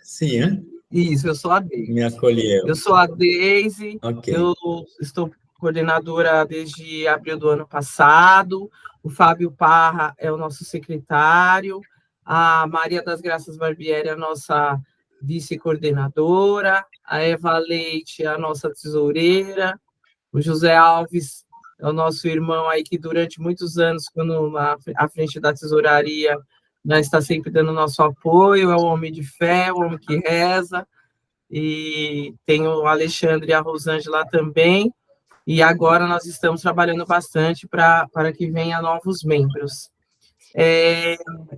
Sim, hein? Isso, eu sou a Deise. Me acolheu. Eu sou a Deise, Ok. eu estou coordenadora desde abril do ano passado, o Fábio Parra é o nosso secretário, a Maria das Graças Barbieri é a nossa vice-coordenadora, a Eva Leite é a nossa tesoureira, o José Alves é o nosso irmão aí que durante muitos anos, quando à frente da tesouraria, nós está sempre dando nosso apoio, é o homem de fé, o homem que reza, e tem o Alexandre e a Rosângela também, e agora nós estamos trabalhando bastante para que venha novos membros.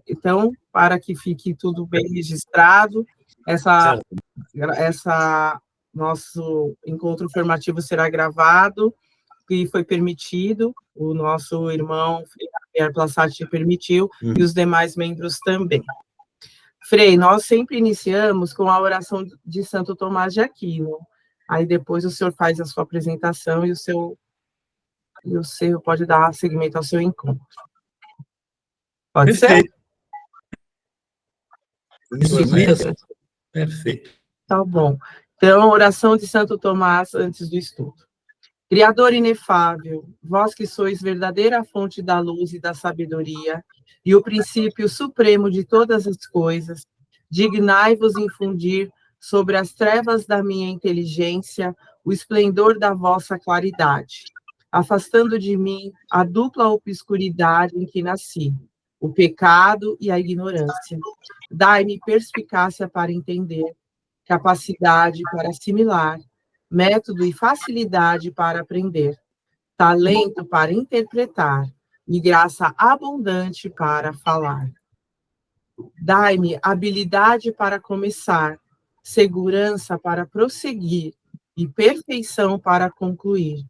Então, para que fique tudo bem registrado, essa nosso encontro formativo será gravado, e foi permitido, o nosso irmão Javier Plassati permitiu, e os demais membros também. Frei, nós sempre iniciamos com a oração de Santo Tomás de Aquino. Aí depois o senhor faz a sua apresentação e o seu pode dar seguimento ao seu encontro. Pode Perfeito. ser? Isso mesmo. Perfeito. Tá bom. Então, oração de Santo Tomás antes do estudo. Criador inefável, vós que sois verdadeira fonte da luz e da sabedoria, e o princípio supremo de todas as coisas, dignai-vos infundir sobre as trevas da minha inteligência o esplendor da vossa claridade, afastando de mim a dupla obscuridade em que nasci, o pecado e a ignorância. Dai-me perspicácia para entender, capacidade para assimilar, método e facilidade para aprender, talento para interpretar e graça abundante para falar. Dai-me habilidade para começar, segurança para prosseguir e perfeição para concluir.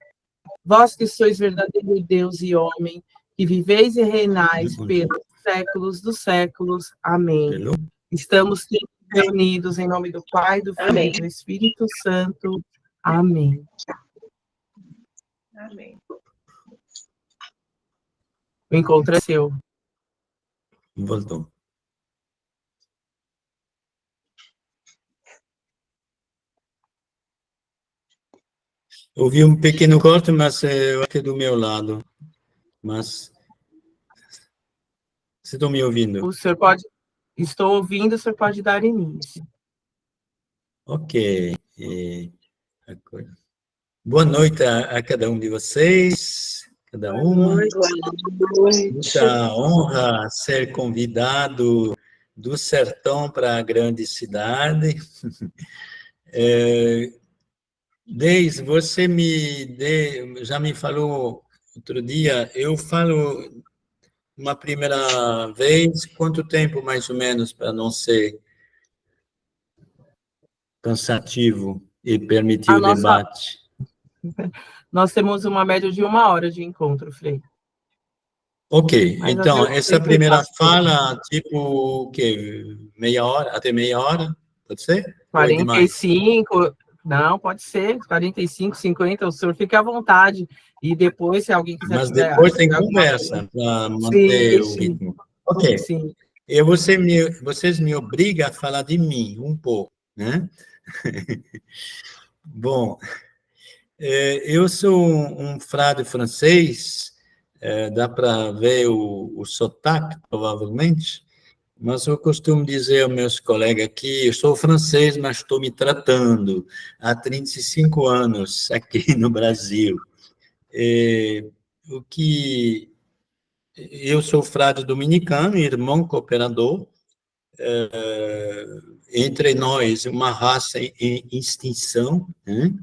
Vós que sois verdadeiro Deus e homem, que viveis e reinais pelos séculos dos séculos. Amém. Estamos reunidos em nome do Pai, do Filho e do Espírito Santo. Amém. Amém. O encontro é seu. Voltou. Ouvi um pequeno corte, mas eu acho que é do meu lado. Mas vocês estão me ouvindo? O senhor pode... Estou ouvindo, o senhor pode dar início. Ok. Boa noite a cada um de vocês, cada uma. Boa noite. Muita honra ser convidado do sertão para a grande cidade. Deise, você já me falou outro dia, eu falo uma primeira vez, quanto tempo mais ou menos para não ser cansativo e permitir o debate? Nós temos uma média de 1 hora de encontro, Frei. Ok, então, essa primeira fala, tipo, o quê? Meia hora, até meia hora, pode ser? 45, não, pode ser, 45, 50, o senhor fica à vontade. E depois, se alguém quiser... Mas depois tem conversa para manter o ritmo. Ok. Sim. Vocês me obrigam a falar de mim um pouco, né? Bom, eu sou um frade francês, dá para ver o sotaque, provavelmente, mas eu costumo dizer aos meus colegas aqui, eu sou francês, mas estou me tratando há 35 anos aqui no Brasil. Eu sou frade dominicano, irmão cooperador, entre nós, uma raça em extinção, né?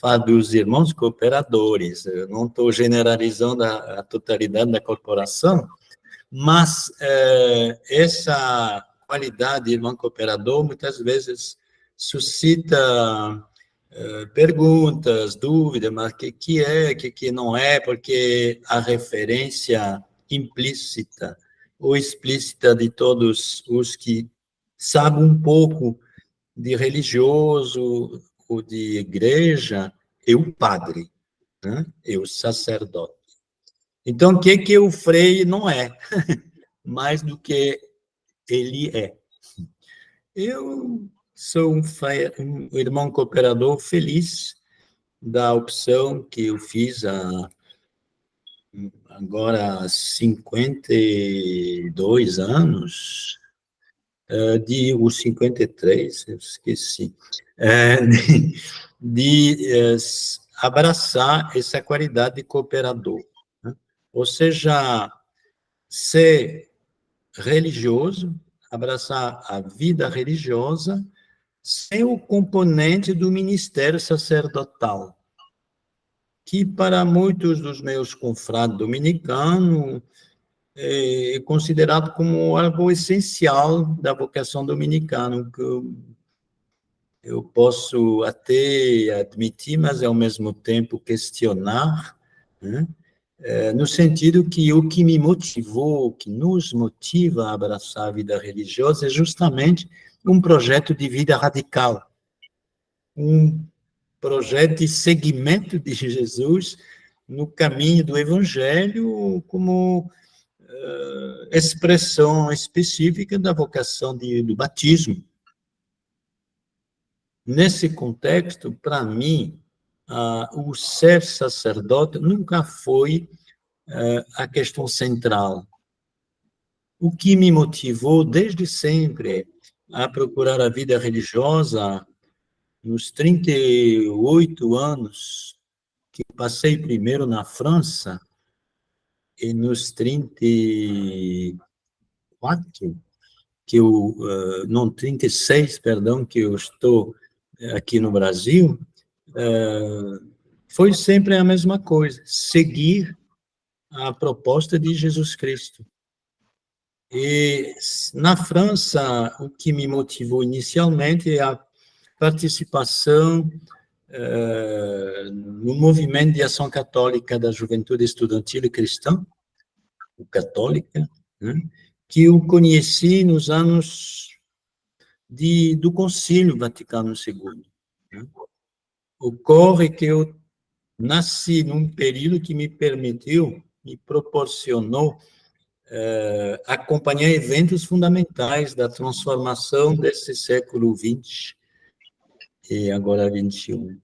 Falo dos irmãos cooperadores, eu não estou generalizando a totalidade da corporação, mas essa qualidade de irmão cooperador muitas vezes suscita perguntas, dúvidas, mas o que é, o que não é, porque a referência implícita ou explícita de todos os que sabem um pouco de religioso ou de igreja é o padre, né? É o sacerdote. Então, o que o Frei não é? Mais do que ele é. Eu sou um irmão cooperador feliz da opção que eu fiz agora há 52 anos, os 53, eu esqueci, de abraçar essa qualidade de cooperador, né? Ou seja, ser religioso, abraçar a vida religiosa, sem o componente do ministério sacerdotal, que para muitos dos meus confrades dominicanos é considerado como algo essencial da vocação dominicana, que eu posso até admitir, mas ao mesmo tempo questionar, né? No sentido que o que me motivou, o que nos motiva a abraçar a vida religiosa é justamente um projeto de vida radical, um projeto de seguimento de Jesus no caminho do Evangelho como expressão específica da vocação do batismo. Nesse contexto, para mim, o ser sacerdote nunca foi a questão central. O que me motivou desde sempre a procurar a vida religiosa, nos 38 anos que passei primeiro na França, e nos 34, não, 36, perdão, que eu estou aqui no Brasil, foi sempre a mesma coisa, seguir a proposta de Jesus Cristo. E na França, o que me motivou inicialmente é a participação no movimento de ação católica da juventude estudantil e cristã, o católica, né, que eu conheci nos anos do Concílio Vaticano II. Né. Ocorre que eu nasci num período que me permitiu, me proporcionou acompanhar eventos fundamentais da transformação desse século XX e agora XXI.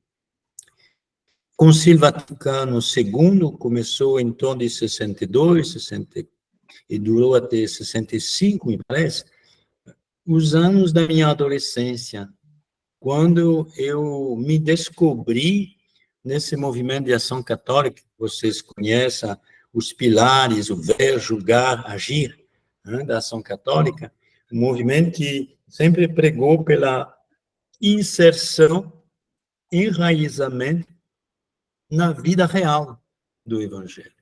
Concílio Vaticano II começou em torno de 62, 60, e durou até 65, me parece, os anos da minha adolescência, quando eu me descobri nesse movimento de ação católica. Vocês conhecem os pilares, o ver, julgar, agir, né, da ação católica, um movimento que sempre pregou pela inserção, enraizamento na vida real do Evangelho.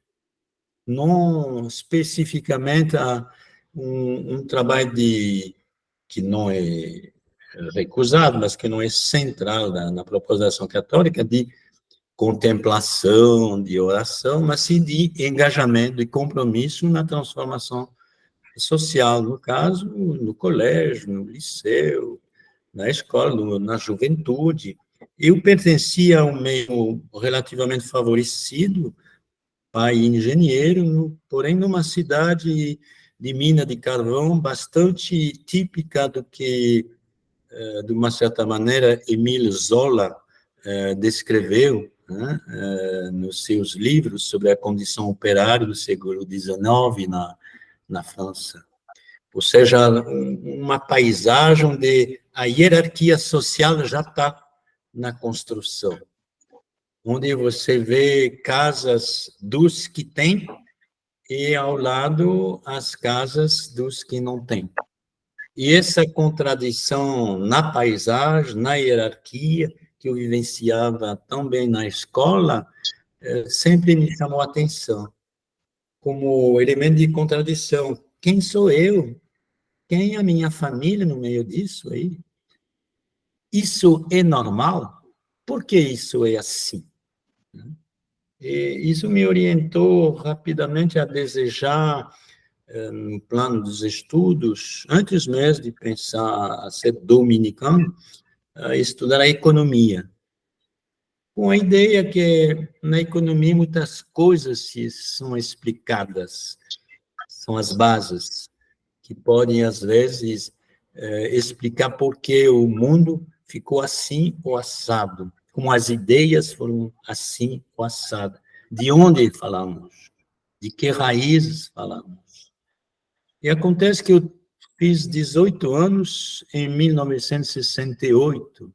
Não especificamente um trabalho que não é recusado, mas que não é central na proposta da ação católica, de contemplação, de oração, mas sim de engajamento, de compromisso na transformação social, no caso, no colégio, no liceu, na escola, na juventude. Eu pertencia a um meio relativamente favorecido, pai engenheiro, porém numa cidade de mina de carvão bastante típica do que, de uma certa maneira, Émile Zola descreveu, né, nos seus livros sobre a condição operária do século XIX na França. Ou seja, uma paisagem onde a hierarquia social já está na construção, onde você vê casas dos que têm e, ao lado, as casas dos que não têm. E essa contradição na paisagem, na hierarquia, que eu vivenciava tão bem na escola, sempre me chamou a atenção, como elemento de contradição. Quem sou eu? Quem é a minha família no meio disso aí? Isso é normal? Por que isso é assim? E isso me orientou rapidamente a desejar, no plano dos estudos, antes mesmo de pensar a ser dominicano, a estudar a economia, com a ideia que na economia muitas coisas são explicadas, são as bases, que podem, às vezes, explicar por que o mundo ficou assim ou assado, como as ideias foram assim ou assado, de onde falamos, de que raízes falamos. E acontece que eu fiz 18 anos em 1968,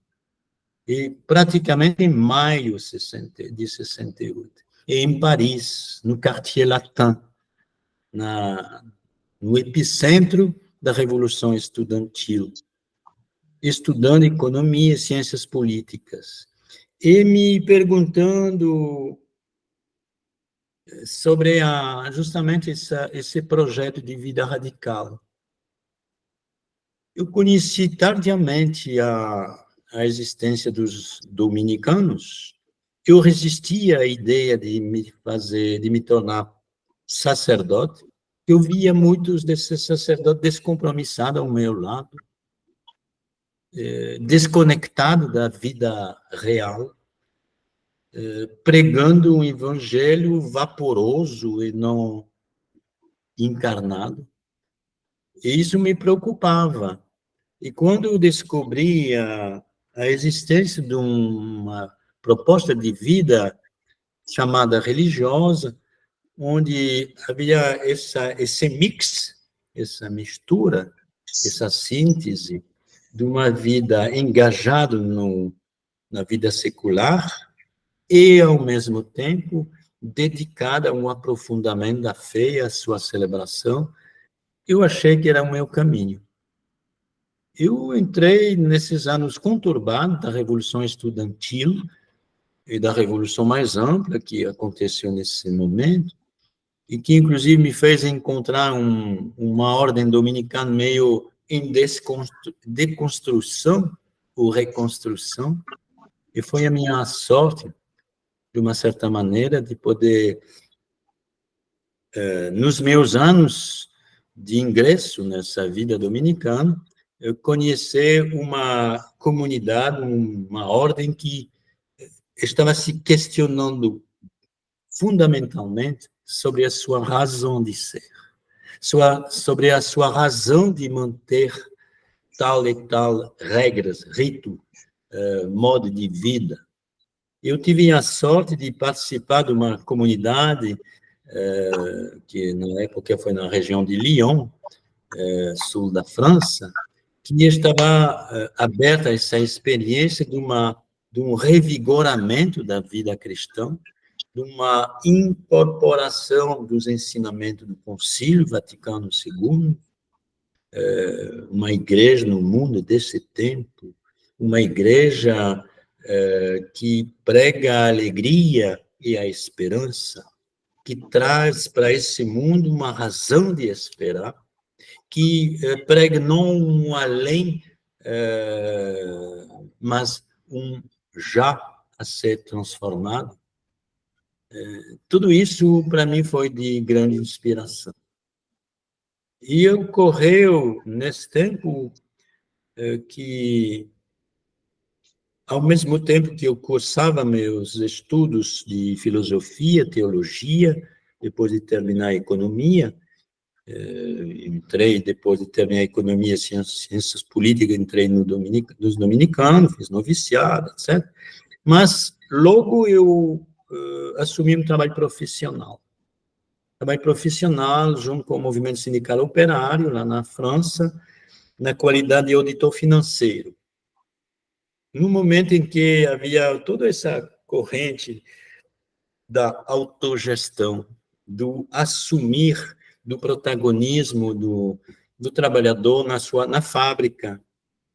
e praticamente em maio de 68, em Paris, no Quartier Latin, no epicentro da Revolução Estudantil, estudando economia e ciências políticas, e me perguntando sobre justamente esse projeto de vida radical. Eu conheci tardiamente a existência dos dominicanos. Eu resistia à ideia de me tornar sacerdote. Eu via muitos desses sacerdotes descompromissados ao meu lado, desconectado da vida real, pregando um evangelho vaporoso e não encarnado. E isso me preocupava. E quando eu descobri a existência de uma proposta de vida chamada religiosa, onde havia esse mix, essa mistura, essa síntese de uma vida engajada na vida secular e, ao mesmo tempo, dedicada a um aprofundamento da fé e à sua celebração, eu achei que era o meu caminho. Eu entrei nesses anos conturbados da Revolução Estudantil e da Revolução mais ampla que aconteceu nesse momento, e que, inclusive, me fez encontrar uma ordem dominicana meio em deconstrução ou reconstrução, e foi a minha sorte, de uma certa maneira, de poder, nos meus anos de ingresso nessa vida dominicana, eu conhecer uma comunidade, uma ordem que estava se questionando fundamentalmente sobre a sua razão de ser, sobre a sua razão de manter tal e tal regras, rito, modo de vida. Eu tive a sorte de participar de uma comunidade que na época foi na região de Lyon, sul da França, que estava aberta a essa experiência de um revigoramento da vida cristã, de uma incorporação dos ensinamentos do Concílio Vaticano II, uma igreja no mundo desse tempo, uma igreja que prega a alegria e a esperança, que traz para esse mundo uma razão de esperar, que prega não um além, mas um já a ser transformado. Tudo isso, para mim, foi de grande inspiração. E ocorreu, nesse tempo, que, ao mesmo tempo que eu cursava meus estudos de filosofia, teologia, depois de terminar a economia, entrei, depois de terminar a economia, ciências políticas, entrei nos dominicanos, fiz noviciado, etc. Mas, logo, eu assumi um trabalho profissional. Junto com o movimento sindical operário, lá na França, na qualidade de auditor financeiro. No momento em que havia toda essa corrente da autogestão, do assumir do protagonismo do trabalhador na fábrica,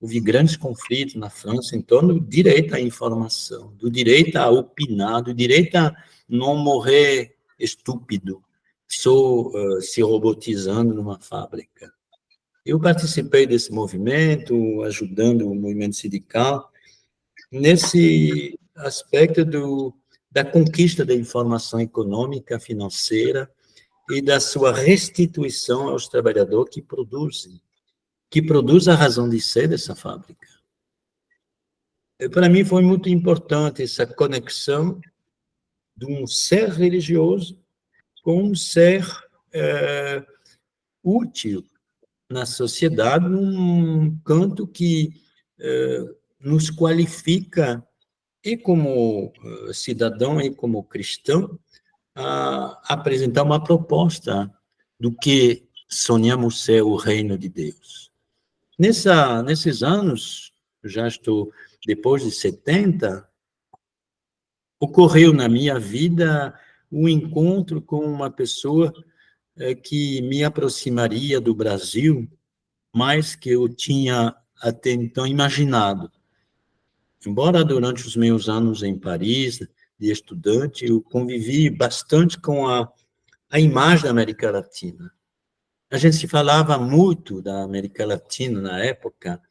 houve grandes conflitos na França em torno do direito à informação, do direito a opinar, do direito a não morrer estúpido, só se robotizando numa fábrica. Eu participei desse movimento, ajudando o movimento sindical, nesse aspecto da conquista da informação econômica, financeira, e da sua restituição aos trabalhadores que produzem a razão de ser dessa fábrica. Para mim foi muito importante essa conexão de um ser religioso com um ser útil na sociedade num canto que nos qualifica, e como cidadão e como cristão, a apresentar uma proposta do que sonhamos ser o reino de Deus. Nesses anos, já estou depois de 70, ocorreu na minha vida um encontro com uma pessoa que me aproximaria do Brasil mais que eu tinha até então imaginado. Embora durante os meus anos em Paris, de estudante, eu convivi bastante com a imagem da América Latina. A gente se falava muito da América Latina na época,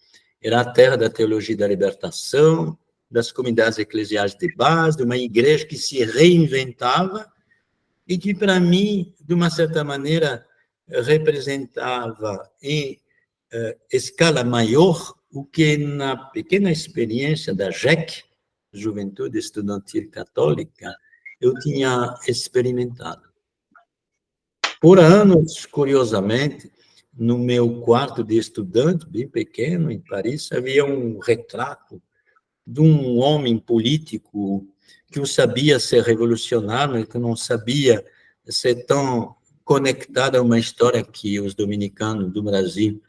era a terra da teologia da libertação, das comunidades eclesiais de base, de uma igreja que se reinventava e que, para mim, de uma certa maneira, representava em escala maior o que na pequena experiência da JEC, Juventude Estudantil Católica, eu tinha experimentado. Por anos, curiosamente, no meu quarto de estudante, bem pequeno, em Paris, havia um retrato de um homem político que eu sabia ser revolucionário, mas que não sabia ser tão conectado a uma história que os dominicanos do Brasil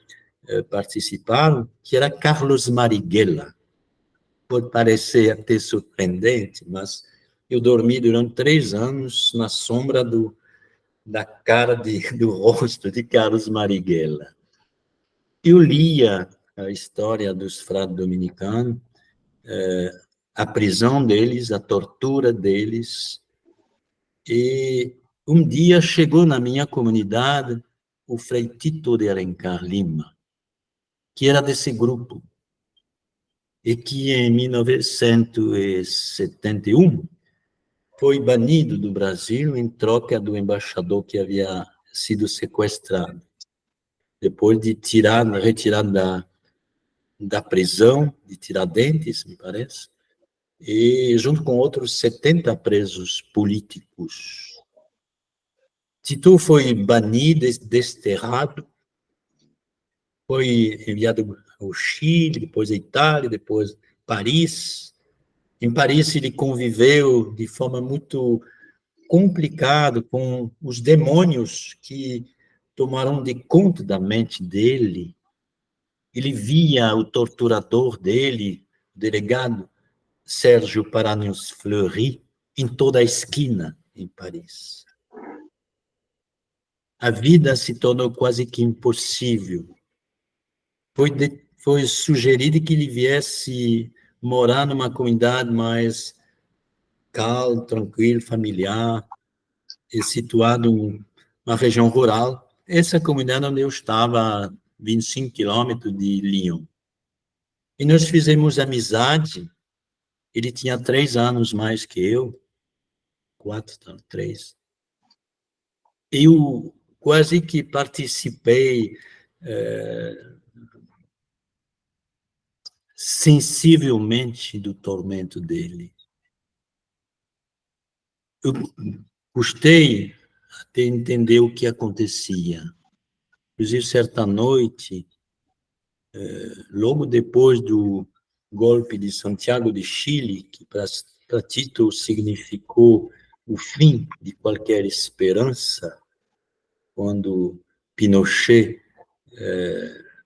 participaram, que era Carlos Marighella. Pode parecer até surpreendente, mas eu dormi durante 3 anos na sombra da cara, do rosto de Carlos Marighella. Eu lia a história dos frades dominicanos, a prisão deles, a tortura deles, e um dia chegou na minha comunidade o Frei Tito de Alencar Lima, que era desse grupo, e que em 1971 foi banido do Brasil em troca do embaixador que havia sido sequestrado, depois de retirado da prisão de Tiradentes, me parece, e junto com outros 70 presos políticos. Tito foi banido, desterrado, foi enviado ao Chile, depois à Itália, depois Paris. Em Paris, ele conviveu de forma muito complicada com os demônios que tomaram de conta da mente dele. Ele via o torturador dele, o delegado Sérgio Paranhos Fleury, em toda a esquina em Paris. A vida se tornou quase que impossível. Foi sugerido que ele viesse morar numa comunidade mais calma, tranquila, familiar, e situado em uma região rural. Essa comunidade onde eu estava, a 25 quilômetros de Lyon. E nós fizemos amizade. Ele tinha 3 anos mais que eu, 3. Eu quase que participei sensivelmente do tormento dele. Eu custei até entender o que acontecia. Inclusive, certa noite, logo depois do golpe de Santiago de Chile, que para Tito significou o fim de qualquer esperança, quando Pinochet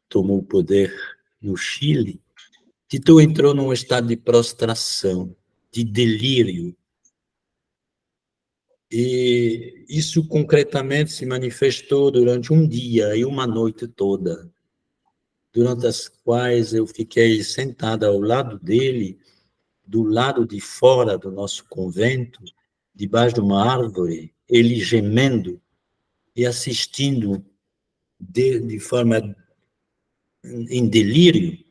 tomou o poder no Chile, Tito entrou num estado de prostração, de delírio. E isso concretamente se manifestou durante um dia e uma noite toda, durante as quais eu fiquei sentada ao lado dele, do lado de fora do nosso convento, debaixo de uma árvore, ele gemendo e assistindo de forma em delírio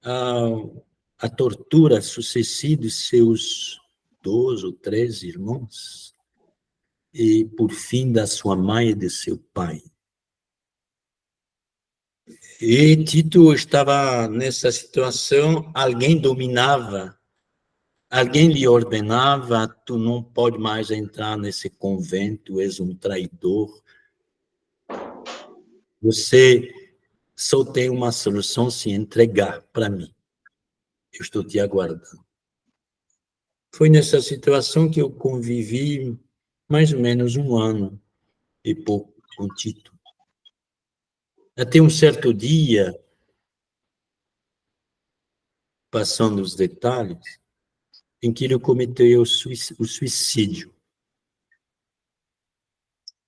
a tortura sucessiva de seus 12 ou 13 irmãos, e, por fim, da sua mãe e de seu pai. E Tito estava nessa situação, alguém dominava, alguém lhe ordenava: tu não pode mais entrar nesse convento, és um traidor. Você só tem uma solução: se entregar para mim. Eu estou te aguardando. Foi nessa situação que eu convivi mais ou menos 1 ano e pouco com Tito. Até um certo dia, passando os detalhes, em que ele cometeu o suicídio.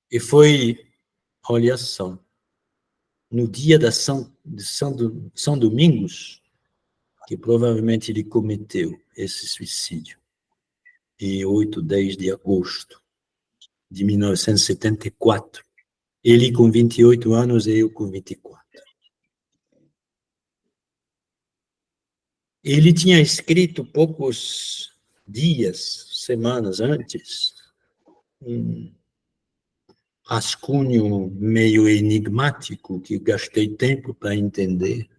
E foi, olha só, no dia da São Domingos, que provavelmente ele cometeu esse suicídio, em 8, 10 de agosto de 1974. Ele com 28 anos e eu com 24. Ele tinha escrito poucos dias, semanas antes, um rascunho meio enigmático que gastei tempo para entender,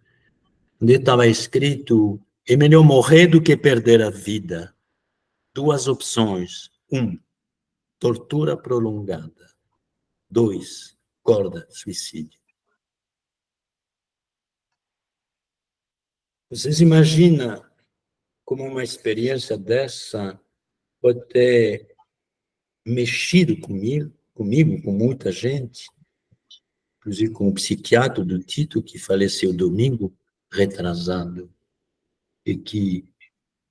onde estava escrito: é melhor morrer do que perder a vida. 2 opções. 1, tortura prolongada. 2, corda, suicídio. Vocês imaginam como uma experiência dessa pode ter mexido comigo, com muita gente, inclusive com o psiquiatra do Tito, que faleceu domingo retrasado, e que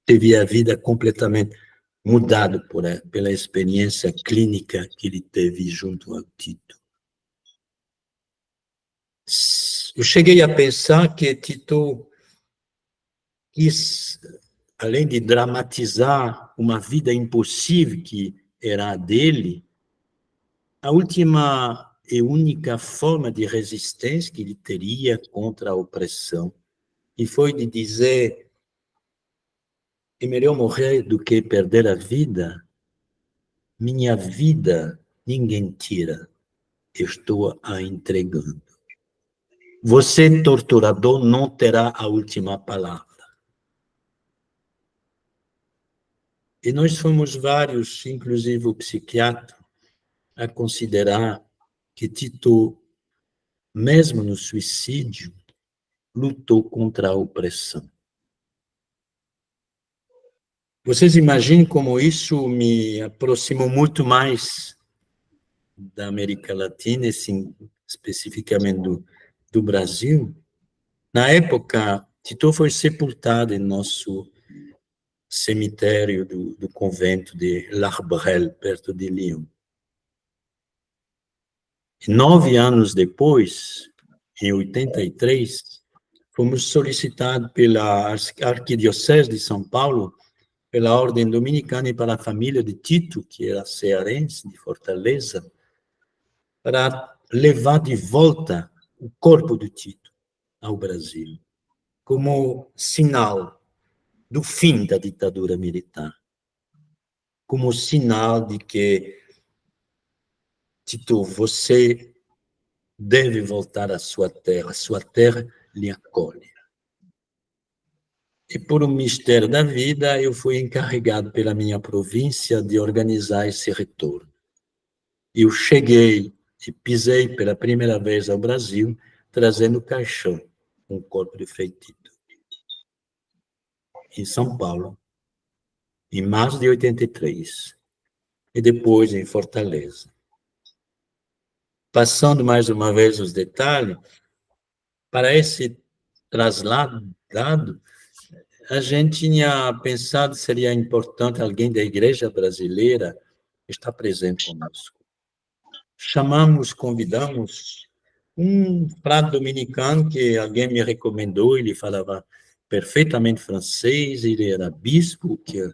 teve a vida completamente mudada pela experiência clínica que ele teve junto ao Tito. Eu cheguei a pensar que Tito quis, além de dramatizar uma vida impossível que era a dele, a última e única forma de resistência que ele teria contra a opressão, e foi de dizer: é melhor morrer do que perder a vida. Minha vida ninguém tira, eu estou a entregando. Você, torturador, não terá a última palavra. E nós fomos vários, inclusive o psiquiatra, a considerar que Tito, mesmo no suicídio, lutou contra a opressão. Vocês imaginem como isso me aproximou muito mais da América Latina, assim, especificamente do Brasil. Na época, Tito foi sepultado em nosso cemitério do convento de L'Arbrel, perto de Lyon. E 9 anos depois, em 83, fomos solicitados pela Arquidiocese de São Paulo, pela Ordem Dominicana e pela família de Tito, que era cearense, de Fortaleza, para levar de volta o corpo de Tito ao Brasil, como sinal do fim da ditadura militar, como sinal de que, Tito, você deve voltar à sua terra lhe acolhe. E por um mistério da vida, eu fui encarregado pela minha província de organizar esse retorno. Eu cheguei e pisei pela primeira vez ao Brasil, trazendo caixão, um corpo de Frei Tito, em São Paulo, em março de 83, e depois em Fortaleza. Passando mais uma vez os detalhes, para esse traslado, a gente tinha pensado que seria importante alguém da igreja brasileira estar presente conosco. Convidamos um frade dominicano que alguém me recomendou, ele falava perfeitamente francês, ele era bispo, que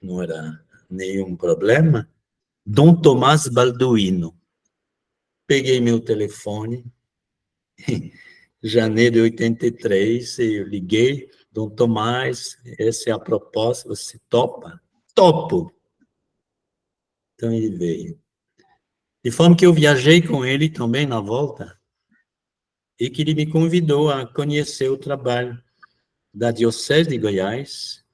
não era nenhum problema, Dom Tomás Balduino. Peguei meu telefone, em janeiro de 83, eu liguei: Dom Tomás, essa é a proposta, você topa? Topo! Então ele veio. De forma que eu viajei com ele também na volta, e que ele me convidou a conhecer o trabalho da Diocese de Goiás.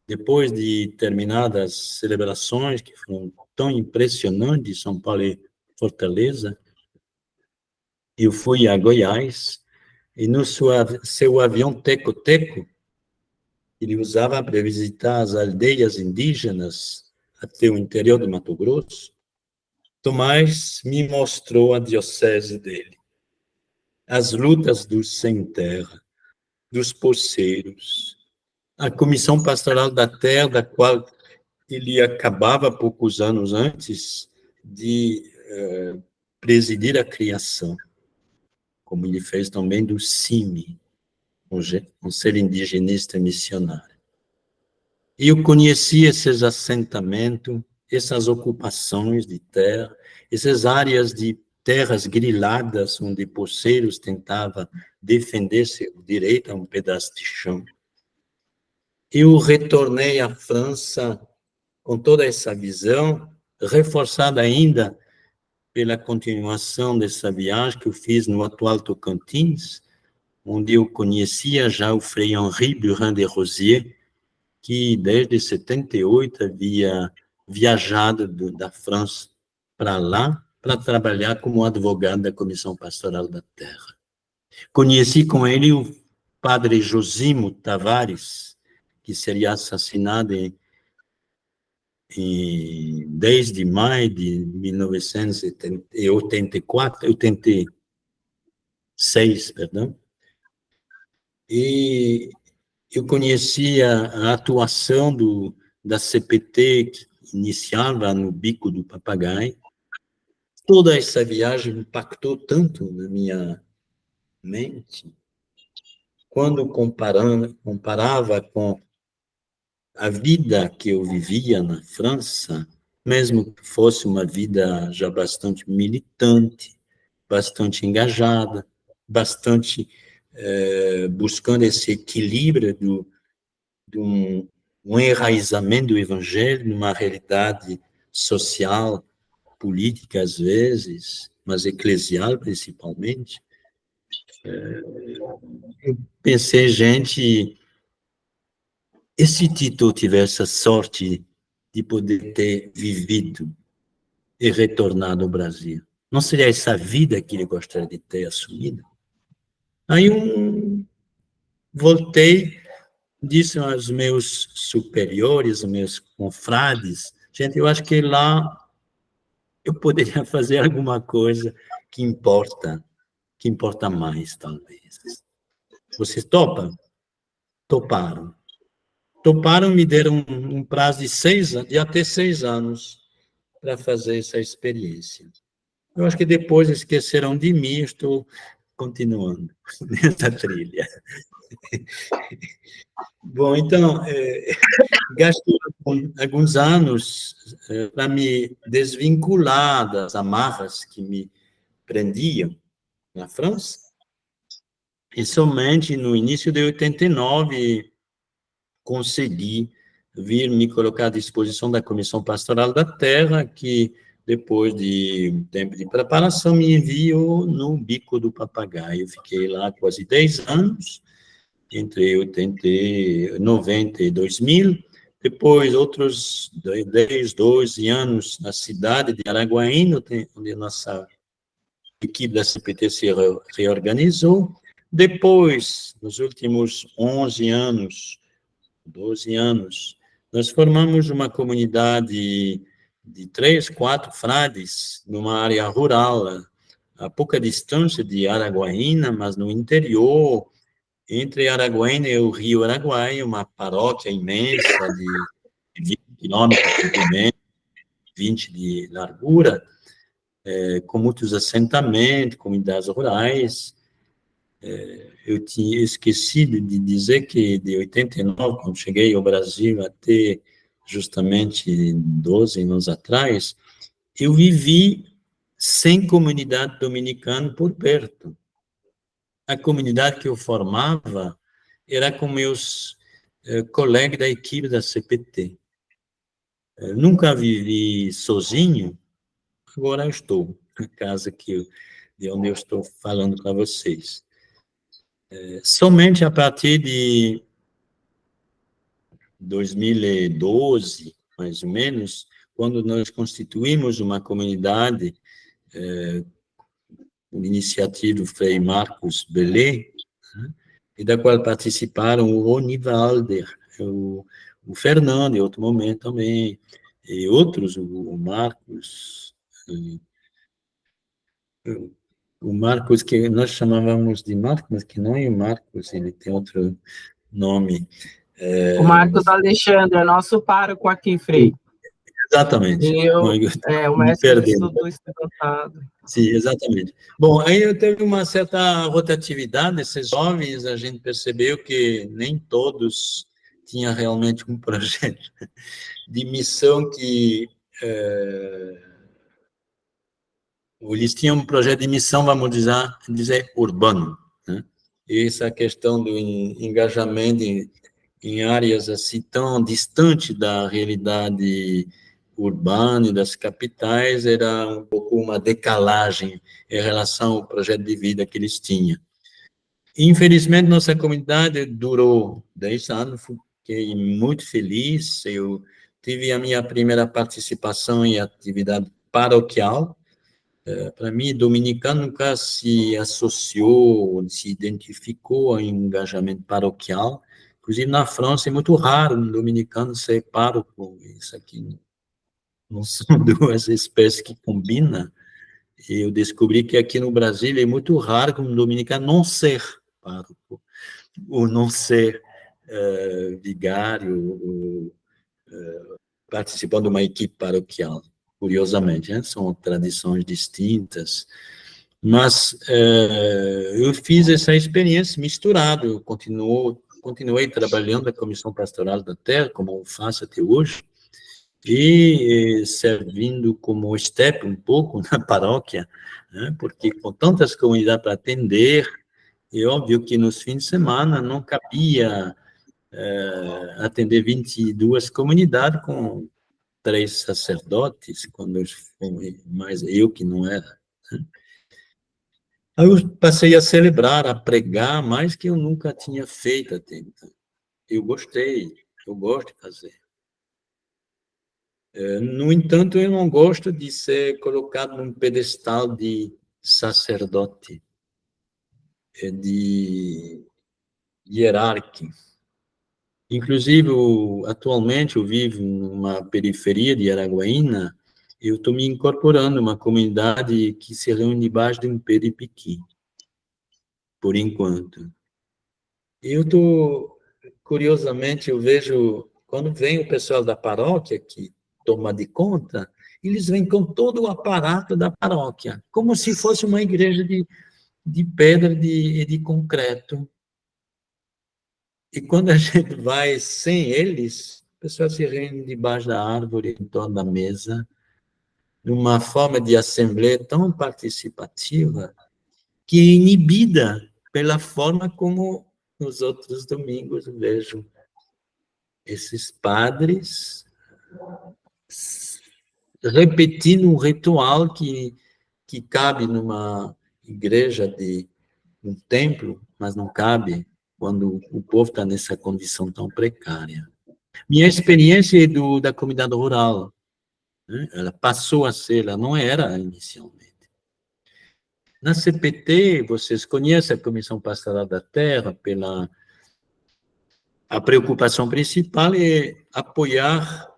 Depois de terminadas as celebrações, que foram tão impressionantes, São Paulo e Fortaleza, eu fui a Goiás, e no seu avião Teco-Teco, ele usava para visitar as aldeias indígenas até o interior do Mato Grosso. Tomás me mostrou a diocese dele, as lutas dos sem terra, dos poceiros, a Comissão Pastoral da Terra, da qual ele acabava poucos anos antes de presidir a criação, como ele fez também do CIMI, Conselho Indigenista Missionário. E eu conheci esses assentamentos, essas ocupações de terra, essas áreas de terras griladas, onde poceiros tentavam defender seu direito a um pedaço de chão. Eu retornei à França com toda essa visão, reforçada ainda pela continuação dessa viagem que eu fiz no atual Tocantins, onde eu conhecia já o Frei Henri Burin de Rosiers, que desde 78 havia viajado da França para lá, para trabalhar como advogado da Comissão Pastoral da Terra. Conheci com ele o padre Josimo Tavares, que seria assassinado em 10 de maio de 86, perdão, e eu conhecia a atuação da CPT, que iniciava no Bico do Papagaio. Toda essa viagem impactou tanto na minha mente, quando comparava com a vida que eu vivia na França, mesmo que fosse uma vida já bastante militante, bastante engajada, bastante buscando esse equilíbrio de um enraizamento do evangelho numa realidade social, política às vezes, mas eclesial principalmente. Eu pensei, gente, e se Tito tivesse a sorte de poder ter vivido e retornado ao Brasil? Não seria essa vida que ele gostaria de ter assumido? Aí voltei, disse aos meus superiores, aos meus confrades, gente, eu acho que lá eu poderia fazer alguma coisa que importa mais, talvez. Vocês topam? Toparam. Toparam, me deram um prazo de até 6 anos para fazer essa experiência. Eu acho que depois esqueceram de mim, estou continuando nessa trilha. Bom, então, gastei alguns anos para me desvincular das amarras que me prendiam na França, e somente no início de 89 consegui vir me colocar à disposição da Comissão Pastoral da Terra, que depois de um tempo de preparação me enviou no Bico do Papagaio. Eu fiquei lá quase 10 anos, entre 90 e 2000, depois outros 10, 12 anos na cidade de Araguaína, onde a nossa equipe da CPT se reorganizou. Depois, nos últimos 11 anos, 12 anos, nós formamos uma comunidade de 3, 4 frades numa área rural, a pouca distância de Araguaína, mas no interior, entre Araguaína e o Rio Araguaia, uma paróquia imensa de 20 quilômetros de comprimento, 20 de largura, com muitos assentamentos, comunidades rurais. Eu tinha esquecido de dizer que de 89, quando cheguei ao Brasil, até justamente 12 anos atrás, eu vivi sem comunidade dominicana por perto. A comunidade que eu formava era com meus colegas da equipe da CPT. Nunca vivi sozinho, agora eu estou na casa de onde eu estou falando para vocês. Somente a partir de 2012, mais ou menos, quando nós constituímos uma comunidade uma iniciativa do Frei Marcos Bellet, né, e da qual participaram o Rony Walder, o Fernando, em outro momento também, e outros, o Marcos, o Marcos, que nós chamávamos de Marcos, mas que não é o Marcos, ele tem outro nome. O Marcos Alexandre, é nosso pároco aqui, Frei. Exatamente. E eu, o mestre do estudantado. Sim, exatamente. Bom, aí eu teve uma certa rotatividade desses jovens, a gente percebeu que nem todos tinham realmente um projeto de missão que... eles tinham um projeto de missão, vamos dizer urbano, né? E essa questão do engajamento em áreas assim tão distantes da realidade urbana e das capitais era um pouco uma decalagem em relação ao projeto de vida que eles tinham. Infelizmente, nossa comunidade durou 10 anos, fiquei muito feliz, eu tive a minha primeira participação em atividade paroquial. Para mim, dominicano nunca se associou, se identificou em engajamento paroquial. Inclusive, na França, é muito raro um dominicano ser pároco. Isso aqui não são duas espécies que combinam. Eu descobri que aqui no Brasil é muito raro um dominicano não ser pároco, ou não ser vigário, ou participando de uma equipe paroquial. Curiosamente, né? São tradições distintas. Mas eu fiz essa experiência misturada, eu continuei trabalhando na Comissão Pastoral da Terra, como eu faço até hoje, e servindo como step um pouco na paróquia, né, porque com tantas comunidades para atender, é óbvio que nos fins de semana não cabia atender 22 comunidades com 3 sacerdotes, quando mais eu que não era, né? Aí eu passei a celebrar, a pregar, mais que eu nunca tinha feito até então. Eu gostei, eu gosto de fazer. No entanto, eu não gosto de ser colocado num pedestal de sacerdote, de hierarquia. Inclusive, atualmente, eu vivo numa periferia de Araguaína, eu estou me incorporando a uma comunidade que se reúne debaixo de um peripiqui, por enquanto. Curiosamente, eu vejo, quando vem o pessoal da paróquia, que toma de conta, eles vêm com todo o aparato da paróquia, como se fosse uma igreja de pedra e de concreto. E quando a gente vai sem eles, o pessoal se reúne debaixo da árvore, em torno da mesa, numa forma de assembleia tão participativa, que é inibida pela forma como nos outros domingos eu vejo esses padres repetindo um ritual que cabe numa igreja de um templo, mas não cabe quando o povo está nessa condição tão precária. Minha experiência é da comunidade rural, né? Ela passou a ser, ela não era inicialmente. Na CPT, vocês conhecem a Comissão Pastoral da Terra, a preocupação principal é apoiar,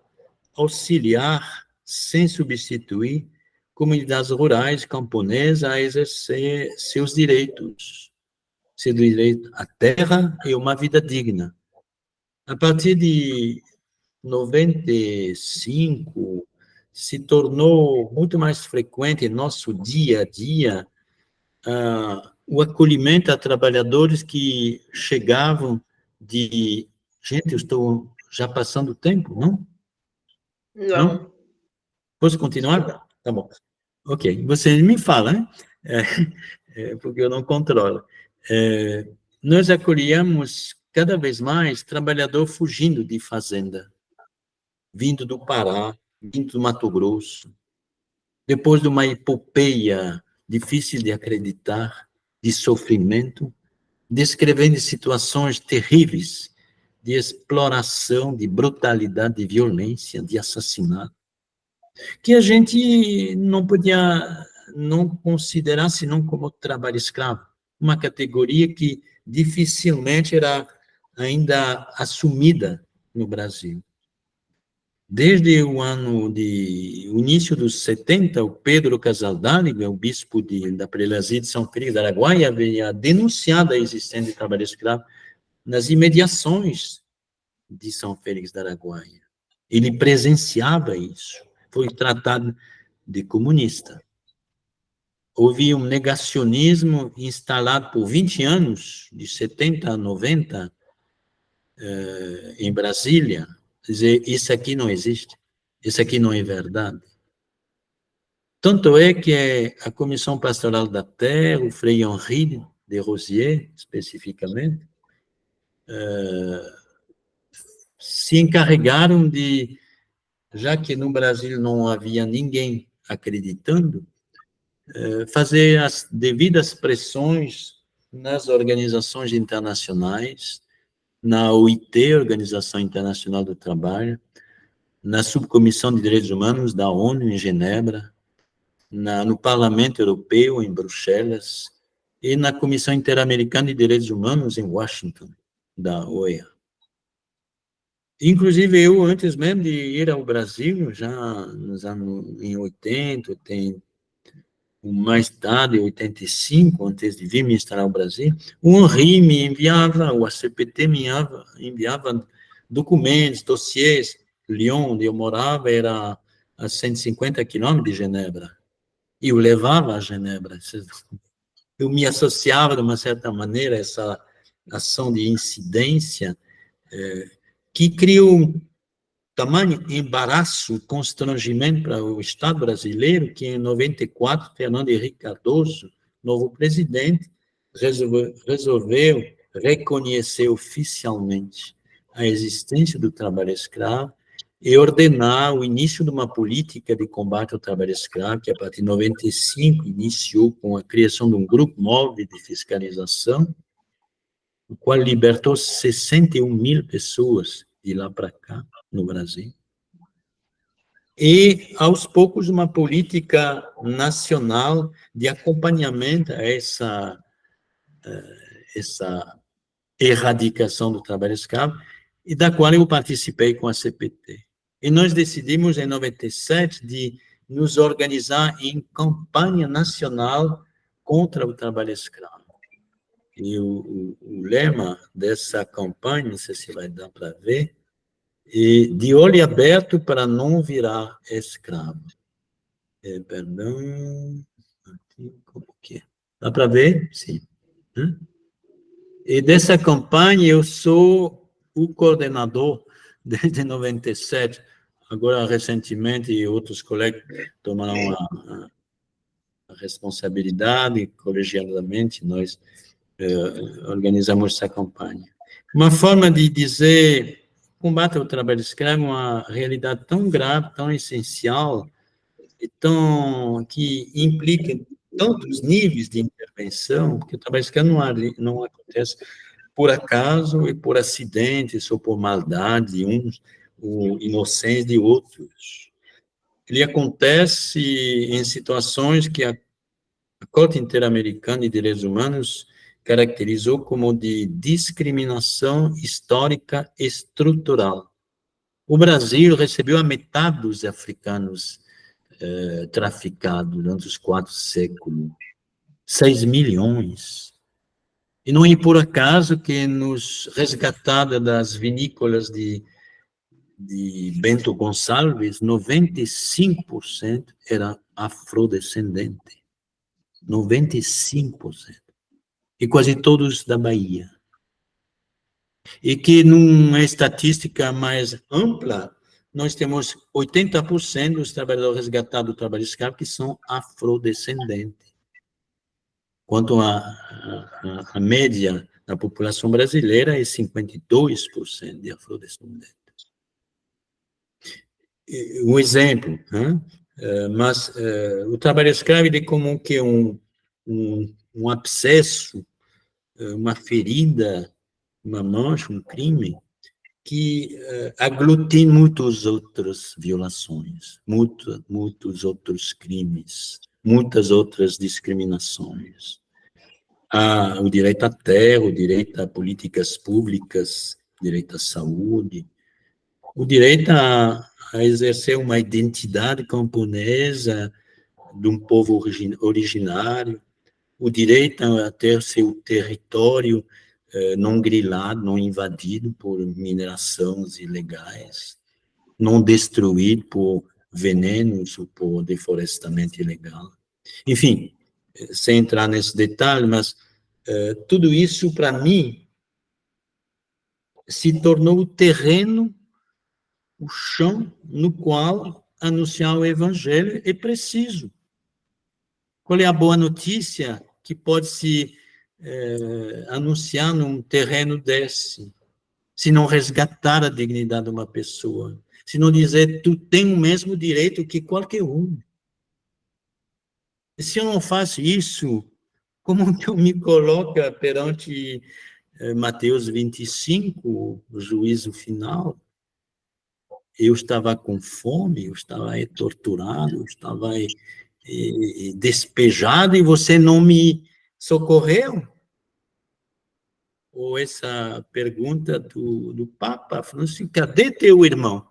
auxiliar, sem substituir, comunidades rurais, camponesas, a exercer seus direitos. Seu direito à terra e uma vida digna. A partir de 95, se tornou muito mais frequente em nosso dia a dia o acolhimento a trabalhadores que chegavam de... Gente, eu estou já passando o tempo, não? Não? Posso continuar? Tá bom. Ok, você me fala, né? Porque eu não controlo. Nós acolhemos cada vez mais trabalhador fugindo de fazenda, vindo do Pará, vindo do Mato Grosso, depois de uma epopeia difícil de acreditar, de sofrimento, descrevendo situações terríveis de exploração, de brutalidade, de violência, de assassinato, que a gente não podia não considerasse não como trabalho escravo, uma categoria que dificilmente era ainda assumida no Brasil. Desde o início dos 70, o Pedro Casaldáliga, o bispo da prelazia de São Félix do Araguaia, havia denunciado a existência de trabalho escravo nas imediações de São Félix do Araguaia. Ele presenciava isso, foi tratado de comunista. Houve um negacionismo instalado por 20 anos, de 70 a 90, em Brasília, dizer, isso aqui não existe, isso aqui não é verdade. Tanto é que a Comissão Pastoral da Terra, o Frei Henri de Rosier, especificamente, se encarregaram de, já que no Brasil não havia ninguém acreditando, fazer as devidas pressões nas organizações internacionais, na OIT, Organização Internacional do Trabalho, na Subcomissão de Direitos Humanos da ONU em Genebra, no Parlamento Europeu em Bruxelas e na Comissão Interamericana de Direitos Humanos em Washington, da OEA. Inclusive, eu, antes mesmo de ir ao Brasil, já nos anos em 80, mais tarde, em 85, antes de vir me instalar no Brasil, o Henri me enviava, o ACPT me enviava documentos, dossiês. Lyon, onde eu morava, era a 150 quilômetros de Genebra. E eu levava a Genebra. Eu me associava, de uma certa maneira, a essa ação de incidência, que criou tamanho embaraço, constrangimento para o Estado brasileiro, que em 94, Fernando Henrique Cardoso, novo presidente, resolveu reconhecer oficialmente a existência do trabalho escravo e ordenar o início de uma política de combate ao trabalho escravo, que a partir de 95 iniciou com a criação de um grupo móvel de fiscalização, o qual libertou 61 mil pessoas de lá para cá, no Brasil. E, aos poucos, uma política nacional de acompanhamento a essa erradicação do trabalho escravo, e da qual eu participei com a CPT. E nós decidimos, em 97, de nos organizar em campanha nacional contra o trabalho escravo. E o lema dessa campanha, não sei se vai dar para ver, é de olho aberto para não virar escravo. Perdão, como que é? Dá para ver? Sim. E dessa campanha eu sou o coordenador desde 97. Agora, recentemente, outros colegas tomaram a responsabilidade, colegiadamente, nós organizamos essa campanha. Uma forma de dizer, combate ao trabalho escravo é uma realidade tão grave, tão essencial, e que implica tantos níveis de intervenção, porque o trabalho escravo não acontece por acaso e por acidentes ou por maldade de uns, ou inocência de outros. Ele acontece em situações que a Corte Interamericana de Direitos Humanos caracterizou como de discriminação histórica estrutural. O Brasil recebeu a metade dos africanos traficados durante os 4 séculos, 6 milhões. E não é por acaso que nos resgatados das vinícolas de Bento Gonçalves, 95% era afrodescendente. 95%. E quase todos da Bahia. E que, numa estatística mais ampla, nós temos 80% dos trabalhadores resgatados do trabalho escravo que são afrodescendentes. Quanto a média da população brasileira é 52% de afrodescendentes. Um exemplo, né? Mas o trabalho escravo é como que um abscesso, uma ferida, uma mancha, um crime, que aglutina muitas outras violações, muitos outros crimes. muitas outras discriminações. O direito à terra, o direito a políticas públicas, o direito à saúde, o direito a exercer uma identidade camponesa de um povo originário, o direito a ter seu território não grilado, não invadido por minerações ilegais, não destruído por venenos ou por deflorestamento ilegal. Enfim, sem entrar nesse detalhe, mas tudo isso, para mim, se tornou o terreno, o chão no qual anunciar o evangelho é preciso. Qual é a boa notícia que pode se anunciar num terreno desse? Se não resgatar a dignidade de uma pessoa, se não dizer, tu tem o mesmo direito que qualquer um. E se eu não faço isso, como que eu me coloco perante Mateus 25, o juízo final? Eu estava com fome, eu estava torturado, eu estava despejado e você não me socorreu? Ou essa pergunta do Papa Francisco, cadê teu irmão?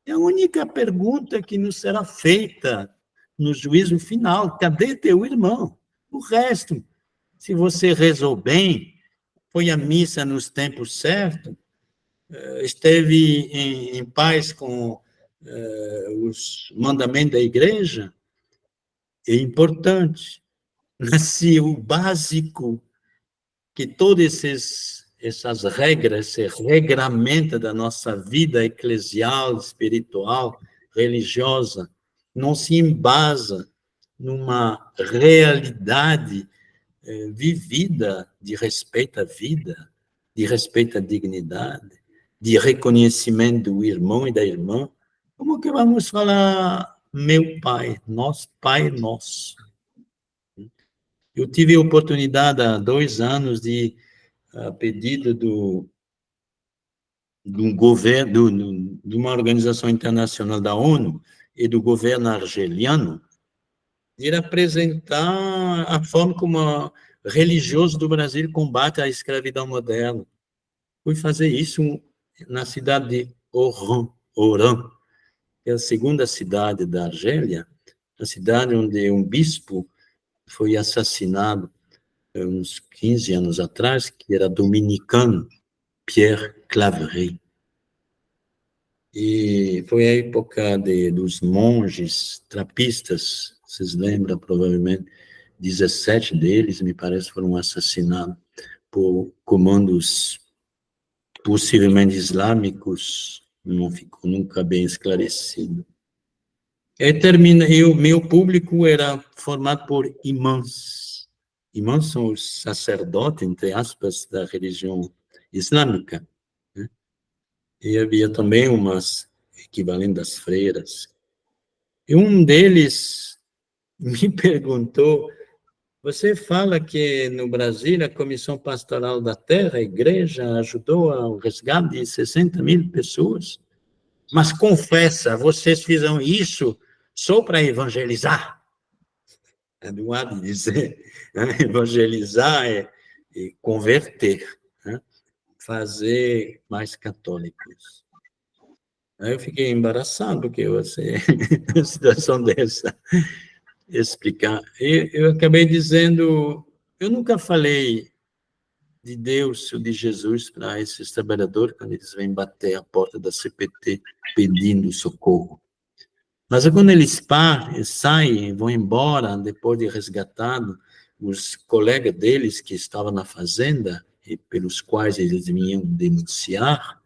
É a única pergunta que nos será feita no juízo final, cadê teu irmão? O resto, se você rezou bem, foi à missa nos tempos certos, esteve em paz com os mandamentos da igreja, é importante. Mas se o básico, que todas essas regras, esse regramento da nossa vida eclesial, espiritual, religiosa, não se embasa numa realidade vivida de respeito à vida, de respeito à dignidade, de reconhecimento do irmão e da irmã, como que vamos falar meu pai, nosso pai nosso? Eu tive a oportunidade há 2 anos de, a pedido do governo, de uma organização internacional da ONU e do governo argeliano, de ir apresentar a forma como religioso do Brasil combate a escravidão moderna. Fui fazer isso na cidade de Oran, que é a segunda cidade da Argélia, a cidade onde um bispo foi assassinado uns 15 anos atrás, que era dominicano, Pierre Claverie. E foi a época dos monges trapistas, vocês lembram provavelmente, 17 deles, me parece, foram assassinados por comandos possivelmente islâmicos, não ficou nunca bem esclarecido. E o meu público era formado por imãs. Imãs são os sacerdotes, entre aspas, da religião islâmica, né? E havia também umas equivalentes das freiras. E um deles me perguntou, você fala que no Brasil a Comissão Pastoral da Terra, a igreja, ajudou ao resgate de 60 mil pessoas, mas confessa, vocês fizeram isso só para evangelizar? Não há de dizer, né? Evangelizar é converter, né? Fazer mais católicos. Aí eu fiquei embaraçado, porque você, uma situação dessa, explicar. Eu acabei dizendo, eu nunca falei de Deus ou de Jesus para esses trabalhadores quando eles vêm bater a porta da CPT pedindo socorro. Mas quando eles saem, vão embora, depois de resgatado, os colegas deles que estavam na fazenda, e pelos quais eles vinham denunciar,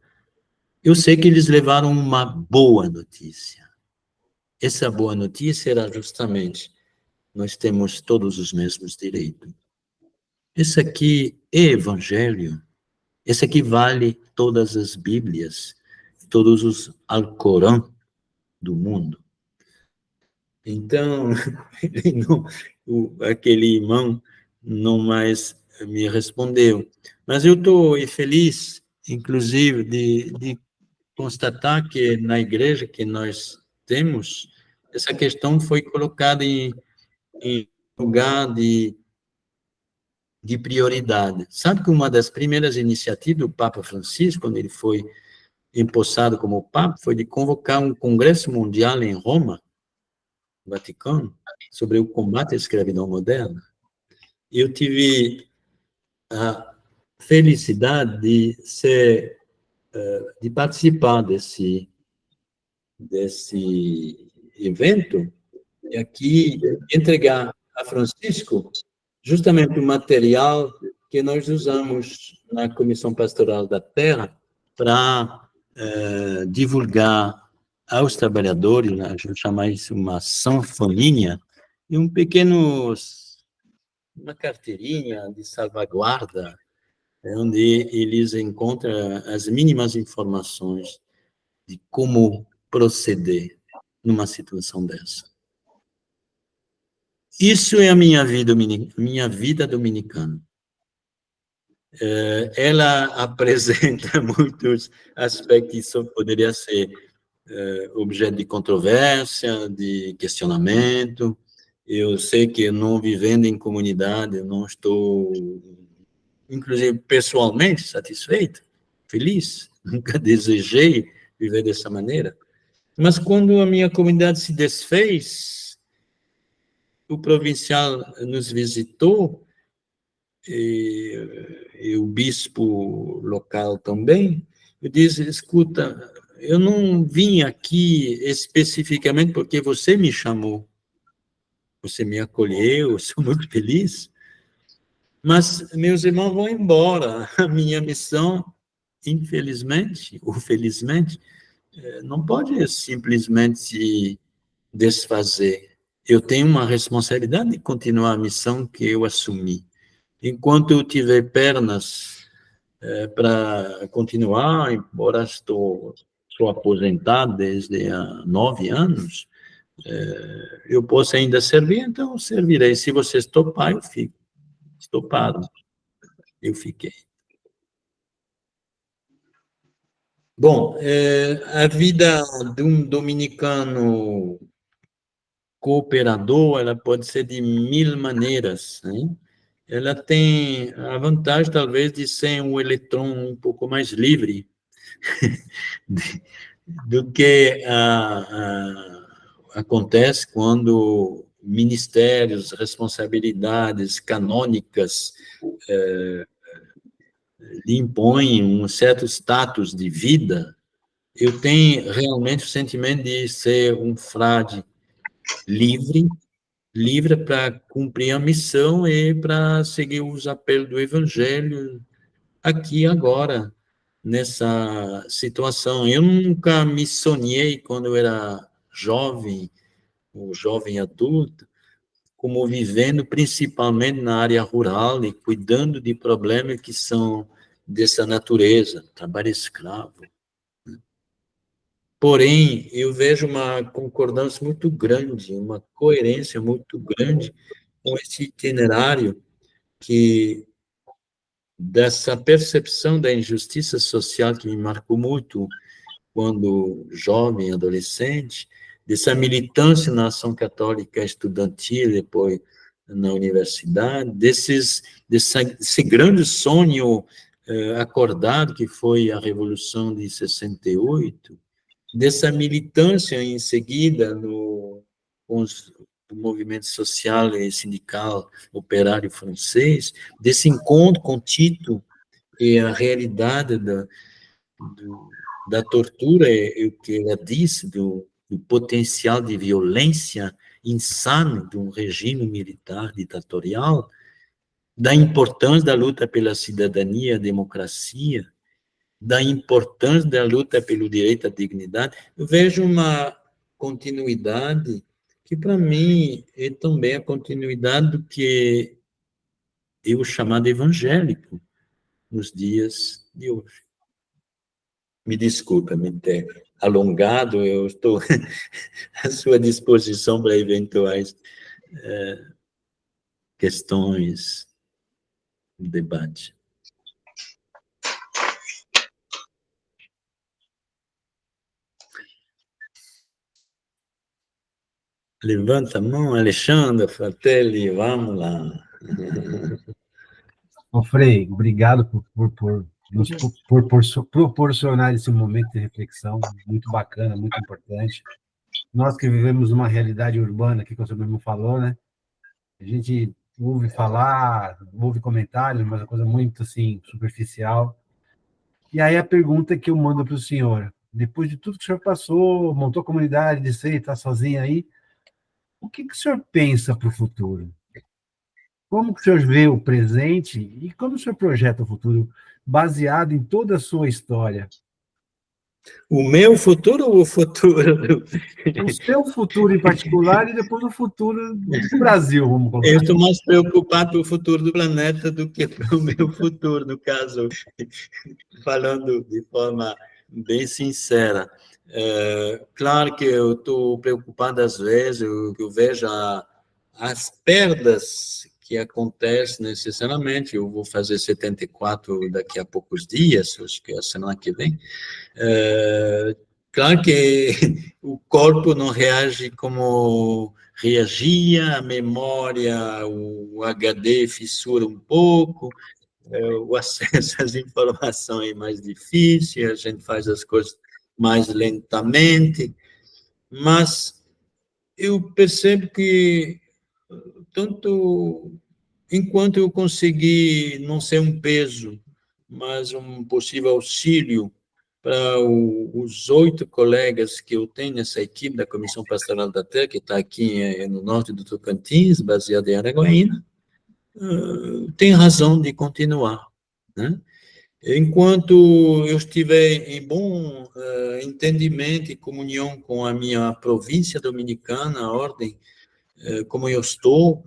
eu sei que eles levaram uma boa notícia. Essa boa notícia era justamente, nós temos todos os mesmos direitos. Esse aqui é evangelho. Esse aqui vale todas as Bíblias, todos os Alcorão do mundo. Então, aquele irmão não mais me respondeu. Mas eu estou feliz, inclusive, de constatar que na igreja que nós temos, essa questão foi colocada em em lugar de prioridade. Sabe que uma das primeiras iniciativas do Papa Francisco, quando ele foi empossado como Papa, foi de convocar um congresso mundial em Roma, Vaticano, sobre o combate à escravidão moderna. Eu tive a felicidade de participar desse evento e aqui entregar a Francisco justamente o material que nós usamos na Comissão Pastoral da Terra para divulgar aos trabalhadores, né, a gente chama isso uma sanfoninha, e uma carteirinha de salvaguarda, onde eles encontram as mínimas informações de como proceder numa situação dessa. Isso é a minha vida dominicana. Ela apresenta muitos aspectos que só poderia ser objeto de controvérsia, de questionamento. Eu sei que não vivendo em comunidade, eu não estou, inclusive pessoalmente, satisfeito, feliz. Nunca desejei viver dessa maneira. Mas quando a minha comunidade se desfez, o provincial nos visitou, e o bispo local também, eu disse, escuta, eu não vim aqui especificamente porque você me chamou, você me acolheu, eu sou muito feliz, mas meus irmãos vão embora, a minha missão, infelizmente, ou felizmente, não pode simplesmente se desfazer. Eu tenho uma responsabilidade de continuar a missão que eu assumi. Enquanto eu tiver pernas para continuar, embora sou aposentado desde há 9 anos, eu posso ainda servir, então eu servirei. Se vocês topar, eu fico. Toparam, eu fiquei. Bom, a vida de um dominicano cooperador, ela pode ser de mil maneiras, né? Ela tem a vantagem, talvez, de ser um eletrão um pouco mais livre do que acontece quando ministérios, responsabilidades canônicas lhe impõem um certo status de vida. Eu tenho realmente o sentimento de ser um frade livre, livre para cumprir a missão e para seguir os apelos do Evangelho aqui agora, nessa situação. Eu nunca me sonhei, quando eu era jovem, ou jovem adulto, como vivendo principalmente na área rural e cuidando de problemas que são dessa natureza, trabalho escravo. Porém, eu vejo uma concordância muito grande, uma coerência muito grande com esse itinerário que dessa percepção da injustiça social que me marcou muito quando jovem, adolescente, dessa militância na ação católica estudantil, depois na universidade, desse grande sonho acordado que foi a Revolução de 68, dessa militância em seguida com o movimento social e sindical operário francês, desse encontro com Tito e a realidade da tortura, o que ela disse, do potencial de violência insano de um regime militar ditatorial, da importância da luta pela cidadania, democracia, da importância da luta pelo direito à dignidade, eu vejo uma continuidade que, para mim, é também a continuidade do que eu chamo de evangélico nos dias de hoje. Me desculpa me ter alongado, eu estou à sua disposição para eventuais questões de debate. Levanta a mão, Alexandre, Fratelli, vamos lá. Ô, Frei, obrigado por proporcionar esse momento de reflexão, muito bacana, muito importante. Nós que vivemos uma realidade urbana, que o senhor mesmo falou, né? A gente ouve falar, ouve comentários, mas é uma coisa muito, assim, superficial. E aí a pergunta que eu mando para o senhor, depois de tudo que o senhor passou, montou comunidade de seis, está sozinho aí, o que o senhor pensa para o futuro? Como que o senhor vê o presente e como o senhor projeta o futuro baseado em toda a sua história? O meu futuro ou o futuro? O seu futuro em particular e depois o futuro do Brasil, vamos colocar. Eu estou mais preocupado com o futuro do planeta do que com o meu futuro, no caso, falando de forma bem sincera. Claro que eu estou preocupado às vezes, eu vejo as perdas que acontecem necessariamente. Eu vou fazer 74 daqui a poucos dias, acho que é a semana que vem. Claro que o corpo não reage como reagia, a memória, o HD fissura um pouco, o acesso às informações é mais difícil, a gente faz as coisas mais lentamente, mas eu percebo que, tanto enquanto eu conseguir não ser um peso, mas um possível auxílio para os 8 colegas que eu tenho nessa equipe da Comissão Pastoral da Terra, que está aqui no norte do Tocantins, baseada em Araguaína, tem razão de continuar, né? Enquanto eu estiver em bom entendimento e comunhão com a minha província dominicana, a ordem, como eu estou,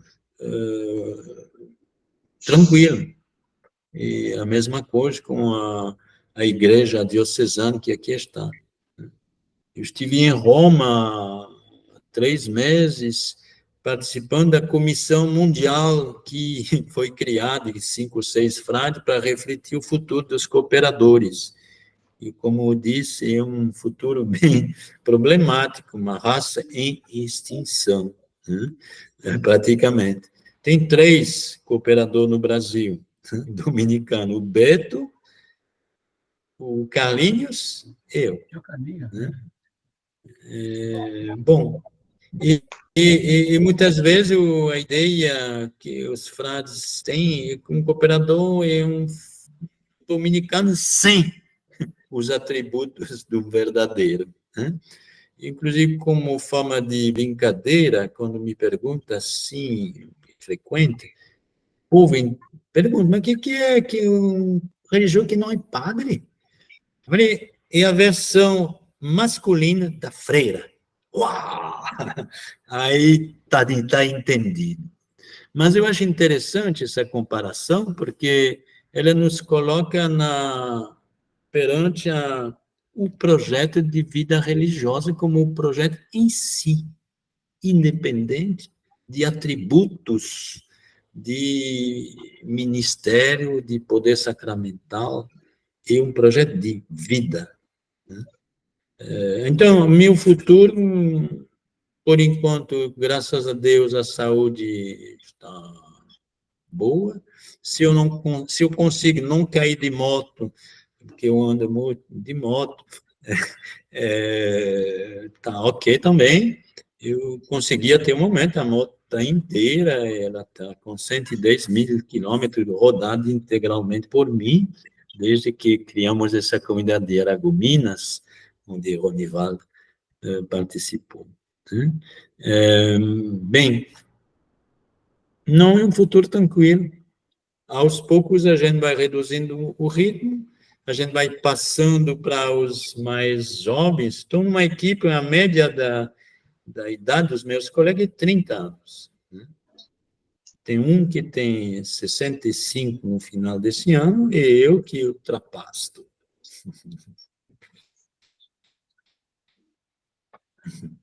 tranquilo. E a mesma coisa com a igreja diocesana que aqui está. Eu estive em Roma há 3 meses, participando da comissão mundial que foi criada, de 5 ou 6 frades, para refletir o futuro dos cooperadores. E, como eu disse, é um futuro bem problemático, uma raça em extinção, né? Praticamente. Tem 3 cooperadores no Brasil, dominicano, o Beto, o Carlinhos, eu. Né? Bom, e muitas vezes a ideia que os frades têm é que um cooperador é um dominicano sem os atributos do verdadeiro, né? Inclusive, como forma de brincadeira, quando me pergunta assim, frequente, ouvem, perguntam, mas o que é que um religioso que não é padre? Eu falei, é a versão masculina da freira. Uau! Aí tá entendido. Mas eu acho interessante essa comparação, porque ela nos coloca perante o projeto de vida religiosa como um projeto em si, independente de atributos de ministério, de poder sacramental, e um projeto de vida. Né? Então, meu futuro, por enquanto, graças a Deus, a saúde está boa. Se eu consigo não cair de moto, porque eu ando muito de moto, tá ok também. Eu consegui até o momento, a moto está inteira, ela está com 110 mil quilômetros rodados integralmente por mim, desde que criamos essa comunidade de Aragominas, onde Ronival participou. Né? Bem, não é um futuro tranquilo. Aos poucos a gente vai reduzindo o ritmo, a gente vai passando para os mais jovens. Estou numa equipe, a média da idade dos meus colegas é 30 anos. Né? Tem um que tem 65 no final desse ano, e eu que ultrapasso.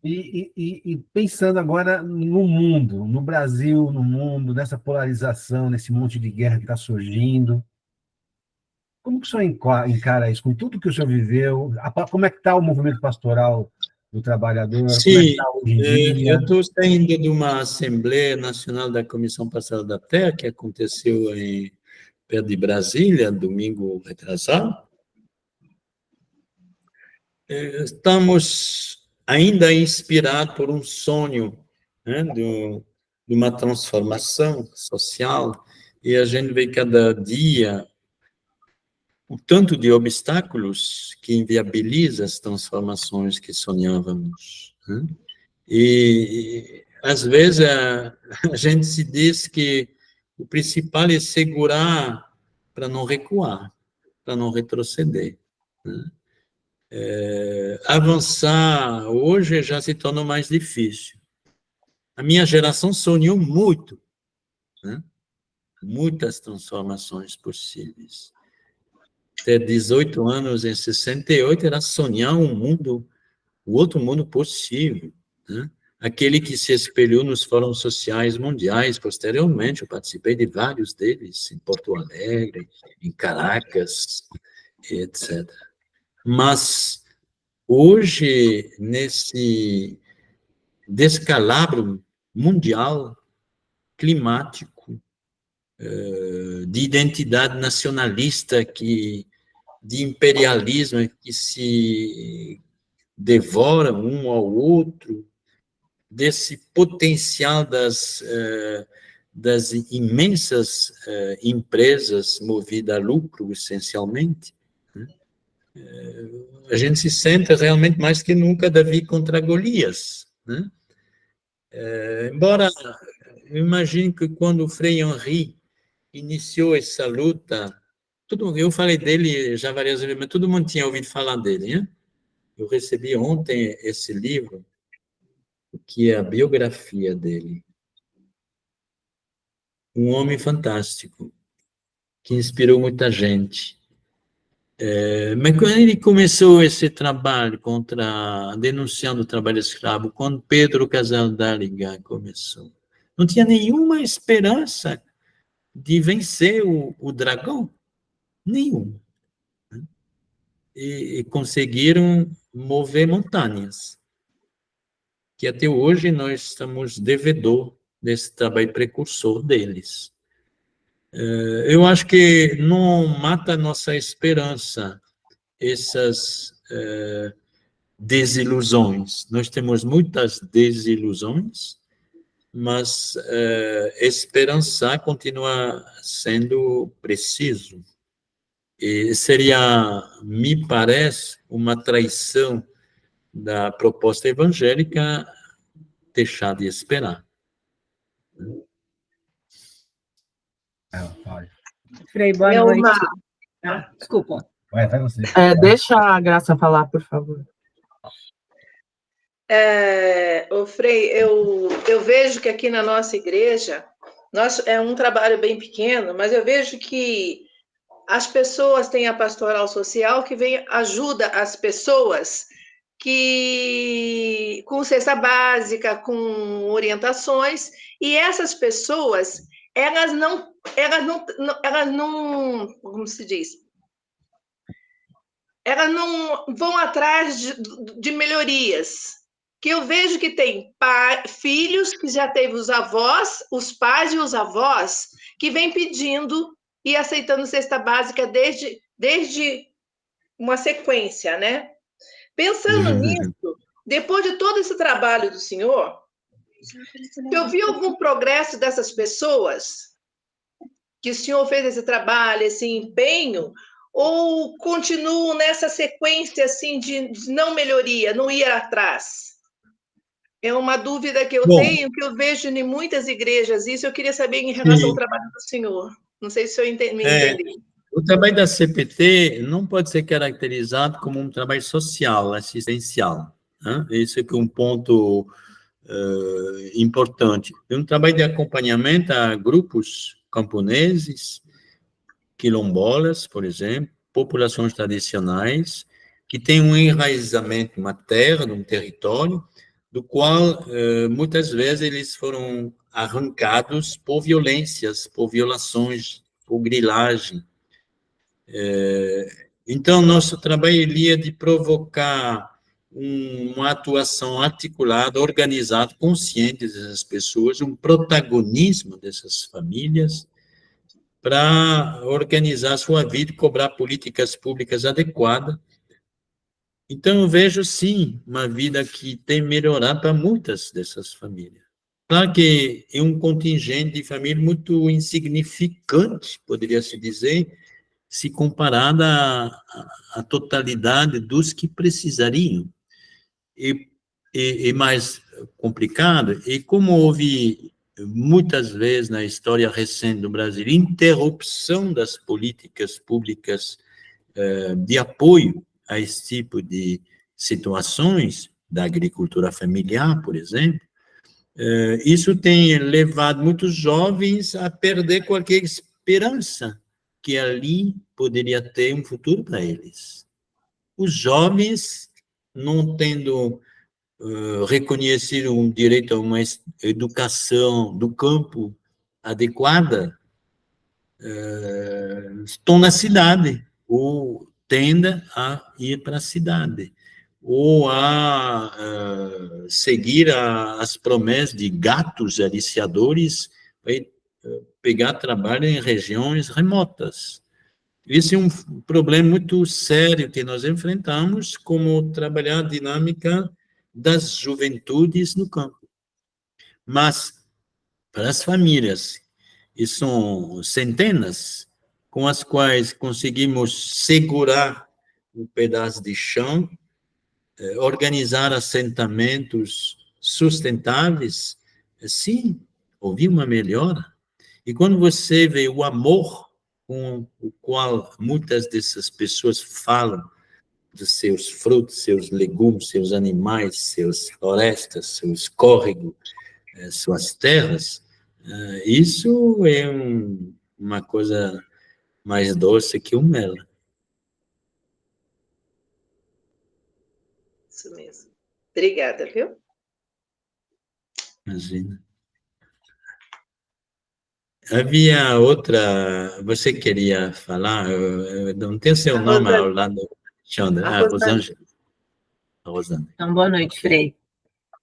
E pensando agora no mundo, no Brasil, no mundo, nessa polarização, nesse monte de guerra que está surgindo, como que o senhor encara isso? Com tudo que o senhor viveu, como é que está o movimento pastoral do trabalhador, como é que Sim, está hoje em dia? eu estou saindo de uma Assembleia Nacional da Comissão Passada da Terra, que aconteceu perto de Brasília, domingo retrasado. Estamos ainda inspirados por um sonho, né, de uma transformação social, e a gente vê cada dia o tanto de obstáculos que inviabiliza as transformações que sonhávamos, né? E, às vezes, a gente se diz que o principal é segurar para não recuar, para não retroceder, né? Avançar hoje já se torna mais difícil. A minha geração sonhou muito, né? Muitas transformações possíveis. Ter 18 anos em 68 era sonhar um mundo, o outro mundo possível, né? Aquele que se espelhou nos fóruns sociais mundiais. Posteriormente, eu participei de vários deles, em Porto Alegre, em Caracas, etc. Mas, hoje, nesse descalabro mundial, climático, de identidade nacionalista, de imperialismo que se devora um ao outro, desse potencial das imensas empresas movidas a lucro, essencialmente, né? A gente se sente realmente mais que nunca Davi contra Golias, né? Embora eu imagine que quando o Frei Henri iniciou essa luta, eu falei dele já várias vezes, mas todo mundo tinha ouvido falar dele, né? Eu recebi ontem esse livro, que é a biografia dele. Um homem fantástico, que inspirou muita gente. Mas quando ele começou esse trabalho denunciando o trabalho escravo, quando Pedro Casaldáliga começou, não tinha nenhuma esperança de vencer o dragão, nenhuma. E conseguiram mover montanhas, que até hoje nós estamos devedor desse trabalho precursor deles. Eu acho que não mata a nossa esperança essas desilusões. Nós temos muitas desilusões, mas esperançar continua sendo preciso. E seria, me parece, uma traição da proposta evangélica deixar de esperar. Frei, boa noite. Desculpa. Vai você. Deixa a Graça falar, por favor. Ô Frei, eu vejo que aqui na nossa igreja, é um trabalho bem pequeno, mas eu vejo que as pessoas têm a pastoral social que ajuda as pessoas com cesta básica, com orientações, e essas pessoas, elas não, como se diz? Elas não vão atrás de melhorias. Que eu vejo que tem filhos que já teve os pais e os avós, que vêm pedindo e aceitando cesta básica desde uma sequência, né? Pensando nisso, depois de todo esse trabalho do senhor, eu vi algum progresso dessas pessoas que o senhor fez esse trabalho, esse empenho, ou continuam nessa sequência assim de não melhoria, não ir atrás? É uma dúvida que eu tenho, que eu vejo em muitas igrejas, isso eu queria saber em relação ao trabalho do senhor. Não sei se eu me entendi. O trabalho da CPT não pode ser caracterizado como um trabalho social, assistencial, né? Esse é um ponto importante. É um trabalho de acompanhamento a grupos camponeses, quilombolas, por exemplo, populações tradicionais, que têm um enraizamento numa terra, num território, do qual, muitas vezes, eles foram arrancados por violências, por violações, por grilagem. Então, nosso trabalho é de provocar uma atuação articulada, organizada, consciente dessas pessoas, um protagonismo dessas famílias para organizar a sua vida e cobrar políticas públicas adequadas. Então, eu vejo, sim, uma vida que tem melhorado para muitas dessas famílias. Claro que é um contingente de família muito insignificante, poderia-se dizer, se comparada à totalidade dos que precisariam. E mais complicado, e como houve muitas vezes na história recente do Brasil, interrupção das políticas públicas de apoio a esse tipo de situações, da agricultura familiar, por exemplo, isso tem levado muitos jovens a perder qualquer esperança que ali poderia ter um futuro para eles. Os jovens, não tendo reconhecido um direito a uma educação do campo adequada, estão na cidade, ou tendem a ir para a cidade, ou a seguir as promessas de gatos aliciadores, para pegar trabalho em regiões remotas. Esse é um problema muito sério que nós enfrentamos, como trabalhar a dinâmica das juventudes no campo. Mas, para as famílias, e são centenas, com as quais conseguimos segurar um pedaço de chão, organizar assentamentos sustentáveis, sim, houve uma melhora. E quando você vê o amor com o qual muitas dessas pessoas falam dos seus frutos, seus legumes, seus animais, suas florestas, seus córregos, suas terras, isso é uma coisa mais doce que o mel. Isso mesmo. Obrigada, viu? Imagina. Havia outra, você queria falar, eu não tenho seu nome ao lado, Xandra, Rosângela. Rosângela. Então, boa noite, Frei.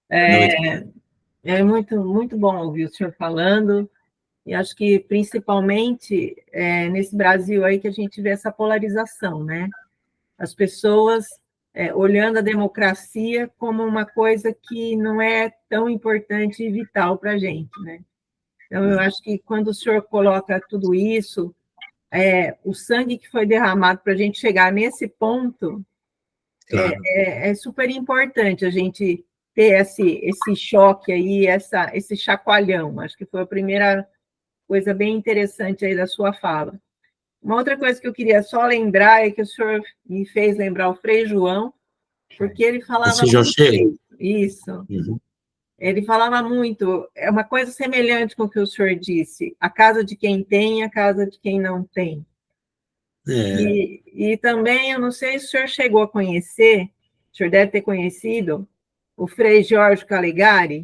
É muito, muito bom ouvir o senhor falando, e acho que, principalmente, nesse Brasil aí que a gente vê essa polarização, né? As pessoas olhando a democracia como uma coisa que não é tão importante e vital para a gente, né? Então, eu acho que quando o senhor coloca tudo isso, o sangue que foi derramado para a gente chegar nesse ponto, claro, é super importante a gente ter esse choque aí, esse chacoalhão. Acho que foi a primeira coisa bem interessante aí da sua fala. Uma outra coisa que eu queria só lembrar é que o senhor me fez lembrar o Frei João, porque ele falava muito isso. Uhum. Ele falava muito, é uma coisa semelhante com o que o senhor disse, a casa de quem tem, a casa de quem não tem. E também, eu não sei se o senhor chegou a conhecer, o senhor deve ter conhecido, o Frei Jorge Calegari.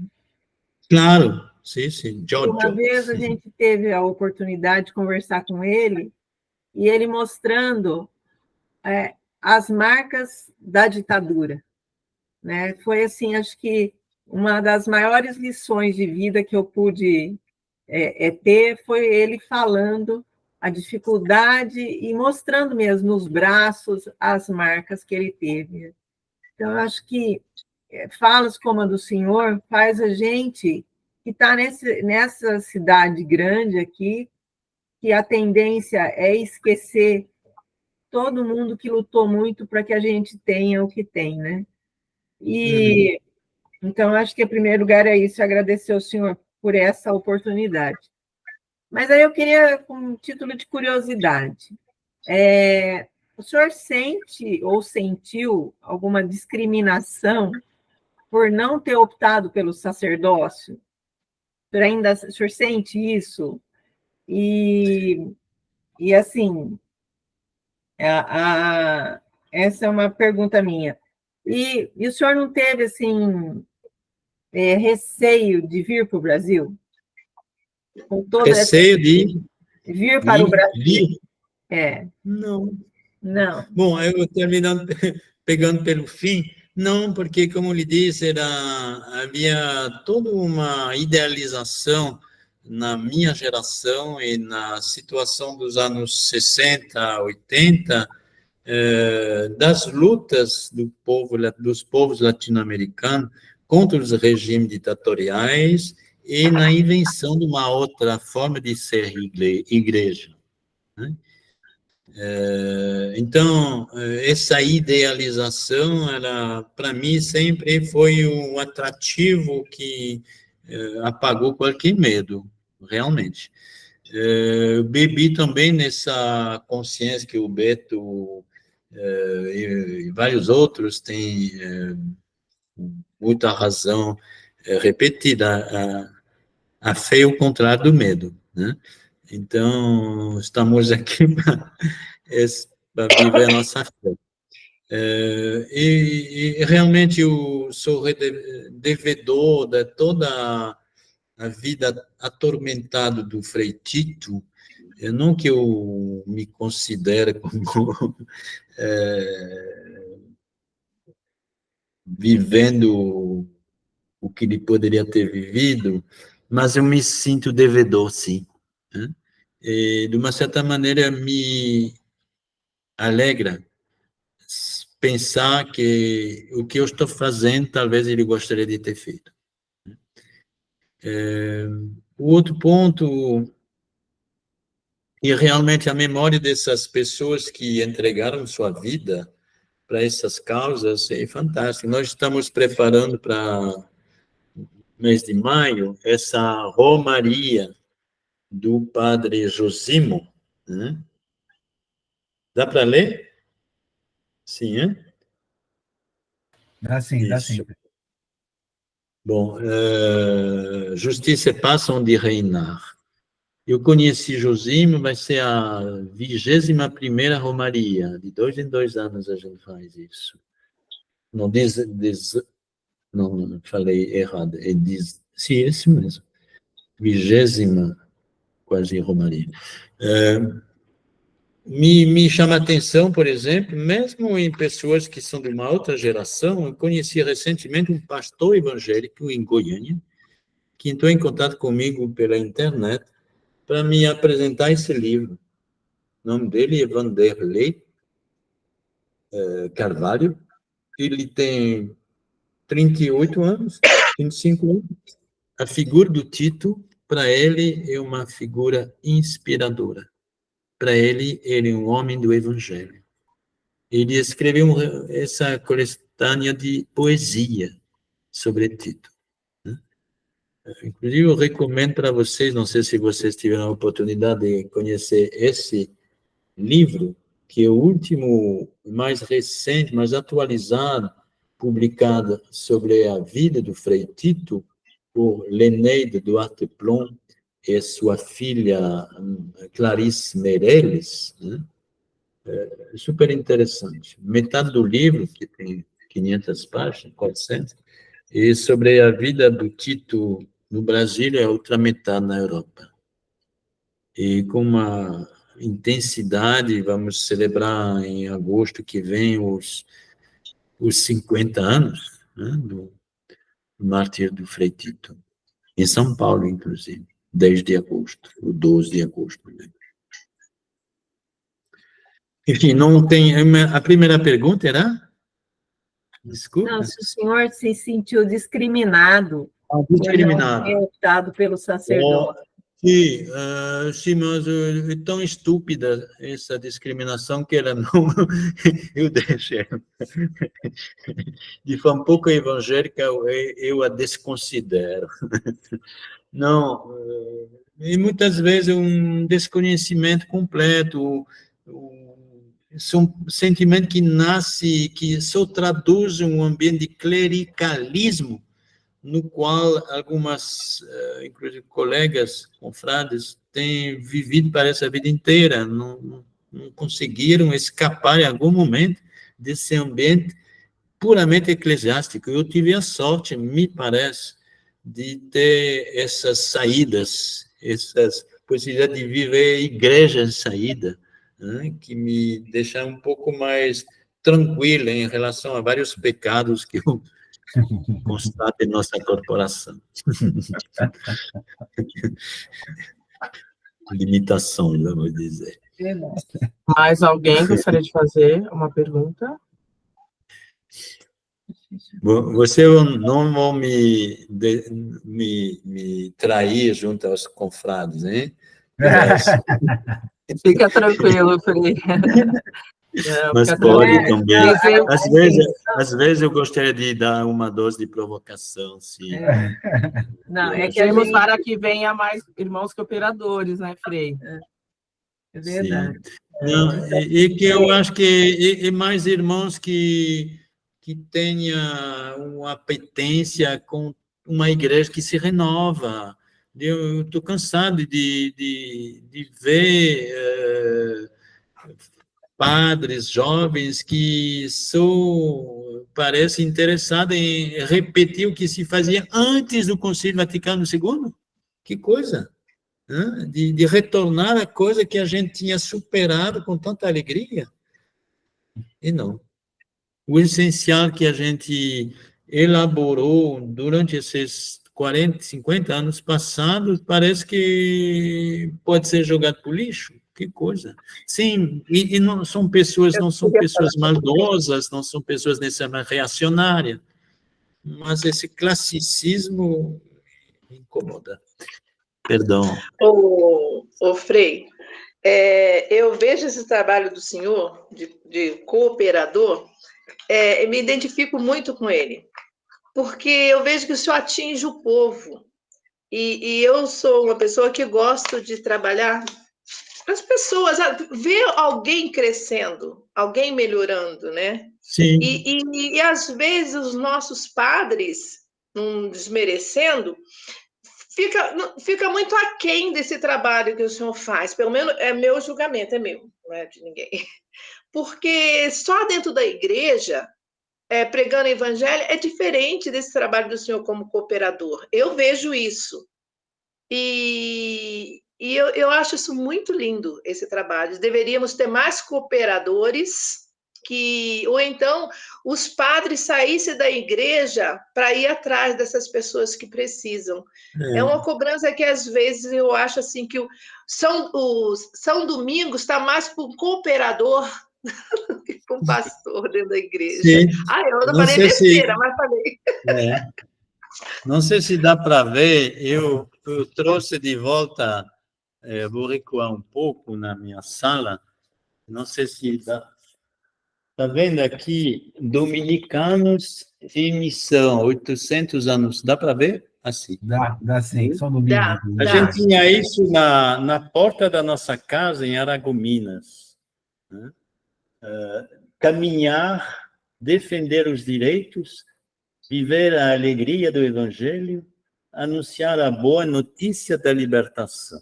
Claro, sim, sim. Uma vez a gente teve a oportunidade de conversar com ele, e ele mostrando as marcas da ditadura, né? Foi, assim, acho que uma das maiores lições de vida que eu pude ter foi ele falando a dificuldade e mostrando mesmo nos braços as marcas que ele teve. Então, eu acho que falas como a do senhor faz a gente que está nessa cidade grande aqui, que a tendência é esquecer todo mundo que lutou muito para que a gente tenha o que tem, né? E então, acho que, em primeiro lugar, é isso, agradecer ao senhor por essa oportunidade. Mas aí eu queria, com título de curiosidade, o senhor sente ou sentiu alguma discriminação por não ter optado pelo sacerdócio? O senhor sente isso? E assim, essa é uma pergunta minha. E o senhor não teve, assim, receio de vir para o Brasil? Com receio de vir para o Brasil? Não. Não. Bom, eu terminando, pegando pelo fim, Não, porque, como lhe disse, havia toda uma idealização na minha geração e na situação dos anos 60, 80, das lutas dos povos latino-americanos contra os regimes ditatoriais e na invenção de uma outra forma de ser igreja, né? Então, essa idealização, para mim, sempre foi um atrativo que apagou qualquer medo, realmente. Bebi também nessa consciência que o Beto e vários outros têm muita razão repetida. A fé é o contrário do medo, né? Então, estamos aqui para viver a nossa fé. E realmente eu sou devedor de toda a vida atormentada do Frei Tito. Não que eu me considere como vivendo o que ele poderia ter vivido, mas eu me sinto devedor, sim, né? E, de uma certa maneira, me alegra pensar que o que eu estou fazendo, talvez ele gostaria de ter feito. O outro ponto, e realmente a memória dessas pessoas que entregaram sua vida para essas causas é fantástica. Nós estamos preparando para mês de maio essa romaria do padre Josimo, né? Dá para ler? Sim, é? Dá sim, dá sim. Isso. Bom, justiça e paz hão de reinar. Eu conheci Josimo, vai ser a 21ª Romaria. De 2 em 2 anos a gente faz isso. Não não falei errado. Sim, é isso mesmo. 20ª quase Romaria. Me chama a atenção, por exemplo, mesmo em pessoas que são de uma outra geração, eu conheci recentemente um pastor evangélico em Goiânia, que entrou em contato comigo pela internet para me apresentar esse livro. O nome dele é Vanderlei Carvalho. Ele tem 38 anos, 25 anos. A figura do Tito, para ele, é uma figura inspiradora. Para ele, ele é um homem do Evangelho. Ele escreveu essa coletânea de poesia sobre Tito, né? Inclusive, eu recomendo para vocês, não sei se vocês tiveram a oportunidade de conhecer esse livro, que é o último, mais recente, mais atualizado, publicado sobre a vida do Frei Tito, por Leneide Duarte Plon e sua filha Clarice Meirelles, né? É super interessante. Metade do livro, que tem 500 páginas, 400, e sobre a vida do Tito no Brasil e a outra metade na Europa. E com uma intensidade, vamos celebrar em agosto que vem os 50 anos, né, do mártir do Frei Tito, em São Paulo, inclusive, 10 de agosto, ou 12 de agosto. Né? Enfim, não tem... A primeira pergunta era? Desculpa. Não, se o senhor se sentiu discriminado, discriminado. por não ter optado pelo sacerdote. Sim, sim, mas é tão estúpida essa discriminação que ela não... eu deixei. De forma pouco evangélica, eu a desconsidero. Não, e muitas vezes é um desconhecimento completo, é um sentimento que nasce, que só traduz um ambiente de clericalismo, no qual algumas, inclusive colegas, confrades, têm vivido, parece, a vida inteira, não conseguiram escapar em algum momento desse ambiente puramente eclesiástico. Eu tive a sorte, me parece, de ter essas saídas, essas possibilidades de viver igreja em saída, né, que me deixaram um pouco mais tranquila em relação a vários pecados que eu constato em nossa corporação. Limitações, vamos dizer. Mais alguém gostaria de fazer uma pergunta? Você não vão me trair junto aos confrades, hein? Fica tranquilo, Frei. Mas fica pode tranquilo. também. Às vezes eu gostaria de dar uma dose de provocação, sim. Não, é que a Temos gente... para que venha mais irmãos cooperadores, né, Frei? É verdade. Não, e que eu acho que mais irmãos que tenha uma apetência com uma igreja que se renova. Eu estou cansado de ver padres jovens que parecem interessados em repetir o que se fazia antes do Concílio Vaticano II. Que coisa! Né? De retornar a coisa que a gente tinha superado com tanta alegria. E não. O essencial que a gente elaborou durante esses 40, 50 anos passados, parece que pode ser jogado para o lixo. Que coisa. Sim, e não são pessoas maldosas, não são pessoas necessariamente reacionárias, mas esse classicismo me incomoda. Perdão. Ô Frei, eu vejo esse trabalho do senhor, de cooperador, me identifico muito com ele, porque eu vejo que o senhor atinge o povo, e eu sou uma pessoa que gosto de trabalhar para as pessoas, ver alguém crescendo, alguém melhorando, né? Sim. E às vezes os nossos padres, não desmerecendo, fica muito aquém desse trabalho que o senhor faz, pelo menos é meu julgamento, é meu, não é de ninguém. Porque só dentro da igreja, pregando o evangelho, é diferente desse trabalho do senhor como cooperador. Eu vejo isso. E eu acho isso muito lindo, esse trabalho. Deveríamos ter mais cooperadores, ou então os padres saíssem da igreja para ir atrás dessas pessoas que precisam. É uma cobrança que, às vezes, eu acho assim que o São Domingos está mais para um cooperador do que para um pastor dentro da igreja. Sim. Eu não falei besteira, mas falei. Não sei se dá para ver, eu trouxe de volta, vou recuar um pouco na minha sala, não sei se dá. Está vendo aqui, Dominicanos em Missão, 800 anos, dá para ver? Assim. Dá sim, só no mínimo. A gente tinha isso na porta da nossa casa, em Aragominas. Né? Caminhar, defender os direitos, viver a alegria do Evangelho, anunciar a boa notícia da libertação.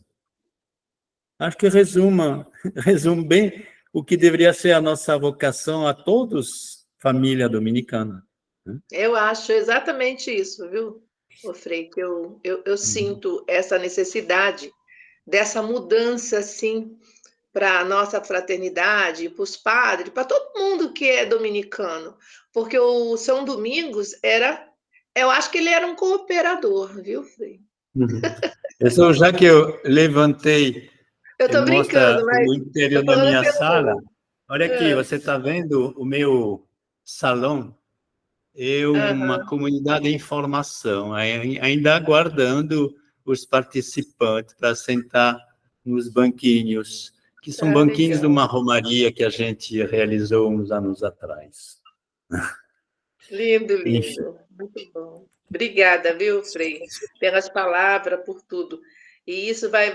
Acho que resume bem o que deveria ser a nossa vocação a todos, família dominicana. Eu acho exatamente isso, viu, Frei, que eu sinto essa necessidade dessa mudança, assim, para a nossa fraternidade, para os padres, para todo mundo que é dominicano, porque o São Domingos eu acho que ele era um cooperador, viu, Frei? Então, já que eu levantei, eu estou brincando, mas o interior da minha sala, olha aqui, você está vendo o meu salão? Uma comunidade em formação, ainda aguardando os participantes para sentar nos banquinhos, que são banquinhos de uma romaria que a gente realizou uns anos atrás. Lindo, muito bom. Obrigada, viu, Frei, pelas palavras, por tudo. E isso vai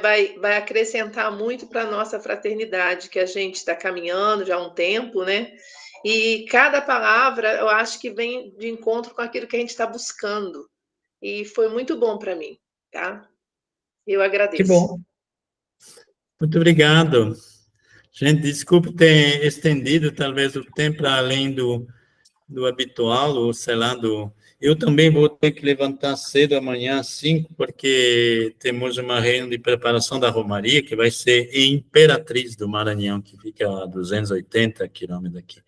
acrescentar muito para a nossa fraternidade, que a gente está caminhando já há um tempo, né? E cada palavra, eu acho que vem de encontro com aquilo que a gente está buscando. E foi muito bom para mim, tá? Eu agradeço. Que bom. Muito obrigado. Gente, desculpe ter estendido talvez o tempo para além do habitual, ou sei lá, eu também vou ter que levantar cedo amanhã, às 5, porque temos uma reunião de preparação da Romaria, que vai ser em Imperatriz do Maranhão, que fica a 280 quilômetros daqui.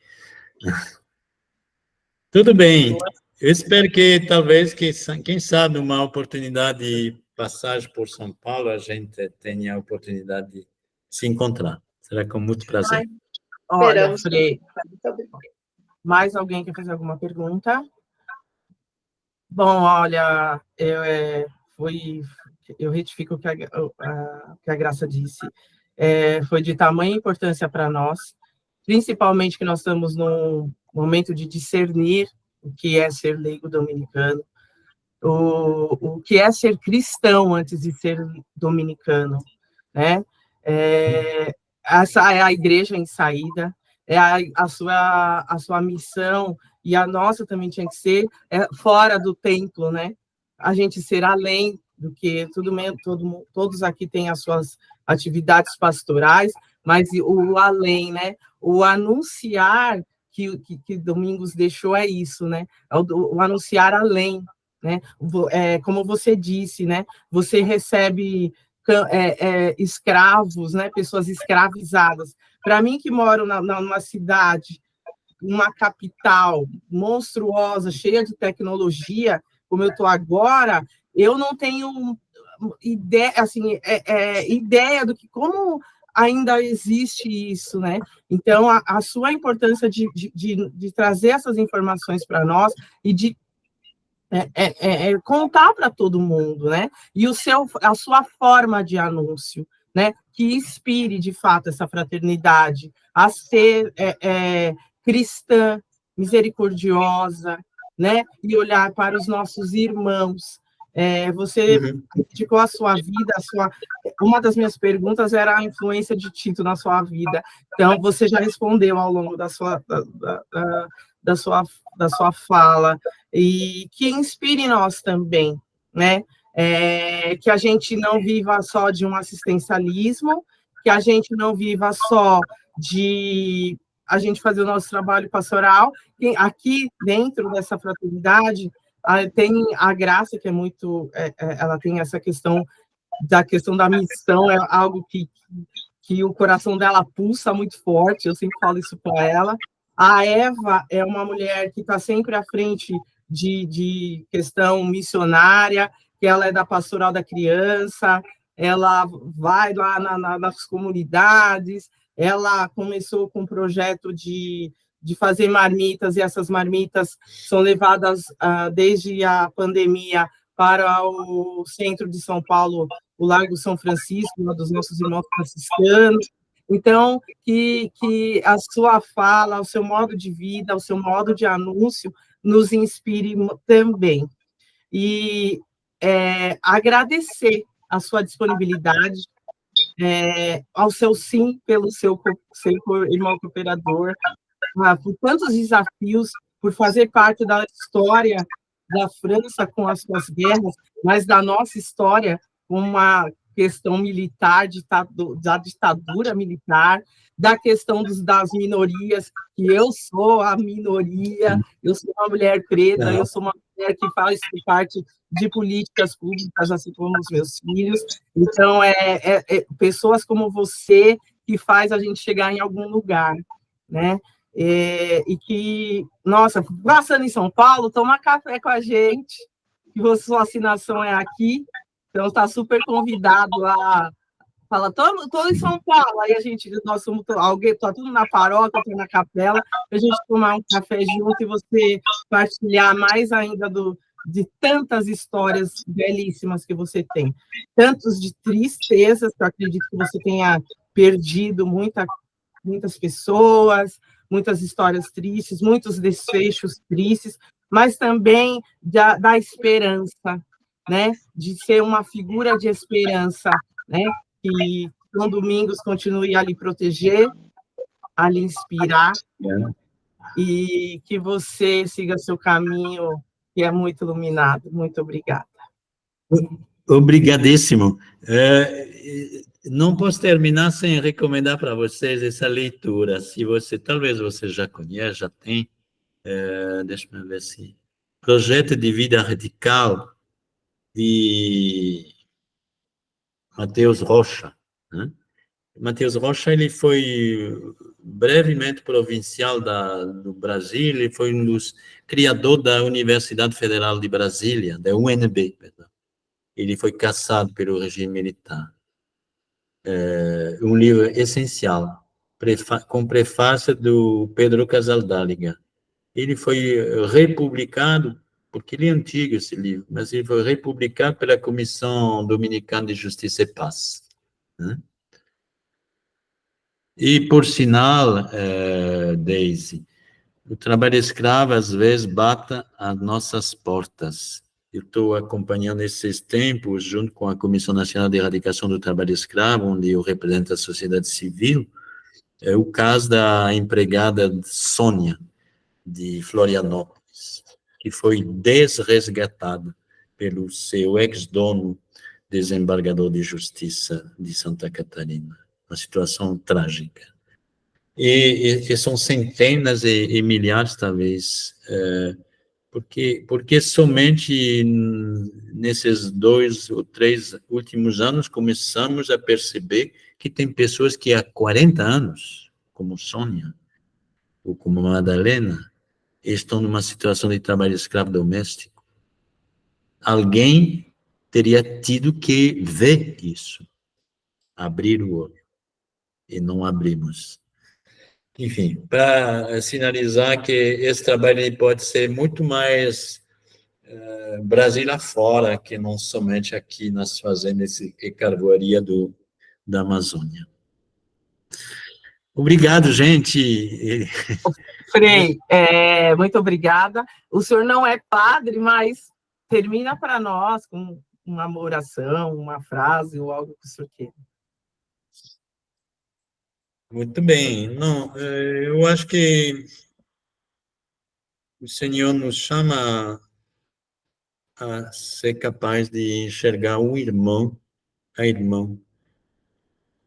Tudo bem. Eu espero que, talvez, quem sabe, uma oportunidade de passagem por São Paulo, a gente tenha a oportunidade de se encontrar. Será com muito prazer. Olha, Esperamos. Frei, mais alguém quer fazer alguma pergunta? Bom, olha, eu retifico o que que a Graça disse. Foi de tamanha importância para nós, principalmente que nós estamos num momento de discernir o que é ser leigo dominicano, o que é ser cristão antes de ser dominicano, né? Essa é a igreja em saída, é a sua missão, e a nossa também tinha que ser fora do templo, né? A gente ser além do que todos aqui têm as suas atividades pastorais, mas o além, né? O anunciar que Domingos deixou é isso, né? O anunciar além, né? Como você disse, né? Você recebe escravos, né? Pessoas escravizadas. Para mim, que moro numa cidade, uma capital monstruosa, cheia de tecnologia, como eu estou agora, eu não tenho ideia, assim, ideia do que como ainda existe isso, né? Então, a sua importância de trazer essas informações para nós e de contar para todo mundo, né? E a sua forma de anúncio, né? Que inspire, de fato, essa fraternidade a ser cristã, misericordiosa, né? E olhar para os nossos irmãos. Você dedicou a sua vida, uma das minhas perguntas era a influência de Tito na sua vida. Então, você já respondeu ao longo da sua fala, e que inspire nós também, né? Que a gente não viva só de um assistencialismo, que a gente não viva só de a gente fazer o nosso trabalho pastoral. Aqui dentro dessa fraternidade tem a Graça, que é muito, ela tem essa questão da missão, é algo que o coração dela pulsa muito forte, eu sempre falo isso para ela. A Eva é uma mulher que está sempre à frente de questão missionária, que ela é da Pastoral da Criança, ela vai lá nas comunidades, ela começou com um projeto de fazer marmitas, e essas marmitas são levadas desde a pandemia para o centro de São Paulo, o Largo São Francisco, um dos nossos irmãos franciscanos. Então, que a sua fala, o seu modo de vida, o seu modo de anúncio nos inspire também. E agradecer a sua disponibilidade, ao seu sim pelo seu irmão cooperador, por tantos desafios, por fazer parte da história da França com as suas guerras, mas da nossa história com uma questão militar, da ditadura militar, da questão das minorias, que eu sou a minoria, eu sou uma mulher preta, eu sou uma mulher que faz parte de políticas públicas, assim como os meus filhos. Então, pessoas como você que faz a gente chegar em algum lugar, né? E que, nossa, passando em São Paulo, toma café com a gente, que sua assinação é aqui, então está super convidado a falar, estou em São Paulo, aí a gente, nós somos alguém, está tudo na paróquia, estou na capela, a gente tomar um café junto e você partilhar mais ainda de tantas histórias belíssimas que você tem, tantos de tristezas, que eu acredito que você tenha perdido muitas pessoas, muitas histórias tristes, muitos desfechos tristes, mas também da esperança, né? De ser uma figura de esperança, né? Que São Domingos continue a lhe proteger, a lhe inspirar, e que você siga seu caminho, que é muito iluminado. Muito obrigada. Obrigadíssimo. Não posso terminar sem recomendar para vocês essa leitura. Talvez você já conhece, já tem. Deixa-me ver se... Projeto de Vida Radical, de Mateus Rocha, né? Mateus Rocha, ele foi brevemente provincial do Brasil, ele foi um dos criadores da Universidade Federal de Brasília, da UNB, perdão. Ele foi caçado pelo regime militar. Um livro essencial, com prefácio do Pedro Casaldáliga. Ele foi republicado, porque ele é antigo esse livro, mas ele foi republicado pela Comissão Dominicana de Justiça e Paz, né? E, por sinal, Daisy, o trabalho escravo, às vezes, bate às nossas portas. Eu estou acompanhando esses tempos, junto com a Comissão Nacional de Erradicação do Trabalho Escravo, onde eu represento a sociedade civil, o caso da empregada Sônia, de Florianópolis, que foi desresgatada pelo seu ex-dono, desembargador de justiça de Santa Catarina. Uma situação trágica. E são centenas e milhares, talvez, porque somente nesses 2 ou 3 últimos anos começamos a perceber que tem pessoas que há 40 anos, como Sônia, ou como Madalena, estão numa situação de trabalho escravo doméstico. Alguém teria tido que ver isso, abrir o olho, e não abrimos. Enfim, para sinalizar que esse trabalho pode ser muito mais Brasil afora, que não somente aqui nas fazendas e carvoaria da Amazônia. Obrigado, gente. Frei, muito obrigada. O senhor não é padre, mas termina para nós com uma oração, uma frase ou algo que o senhor queira. Muito bem. Não, eu acho que o Senhor nos chama a ser capaz de enxergar o irmão, a irmã,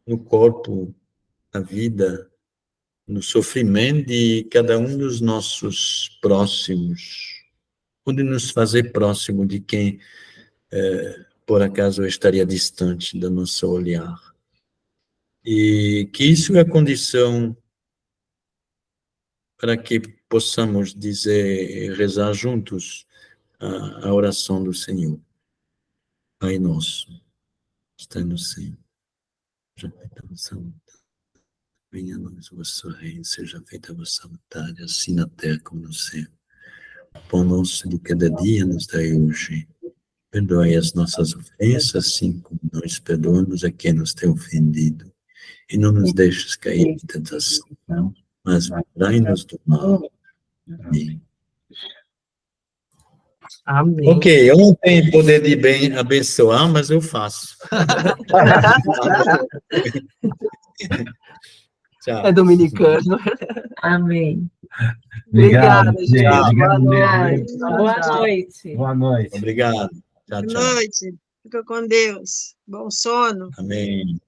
no corpo, na vida, no sofrimento de cada um dos nossos próximos, ou de nos fazer próximo de quem, por acaso, estaria distante do nosso olhar. E que isso é a condição para que possamos dizer, rezar juntos a oração do Senhor. Pai nosso, que está no céu, já feita a vossa vontade. Venha a nós o vosso reino, seja feita a vossa vontade, assim na terra como no céu. O pão nosso de cada dia nos dai hoje. Perdoai as nossas ofensas, assim como nós perdoamos a quem nos tem ofendido. E não nos deixes cair em tentação, mas livrai-nos do mal. Amém. Amém. Ok, eu não tenho poder de bem abençoar, mas eu faço. Tchau. É dominicano. Amém. Obrigada, Obrigado, gente. obrigado Boa mesmo. noite. Boa noite. Boa noite. Obrigado. Tchau, Boa tchau. noite. Fica com Deus. Bom sono. Amém.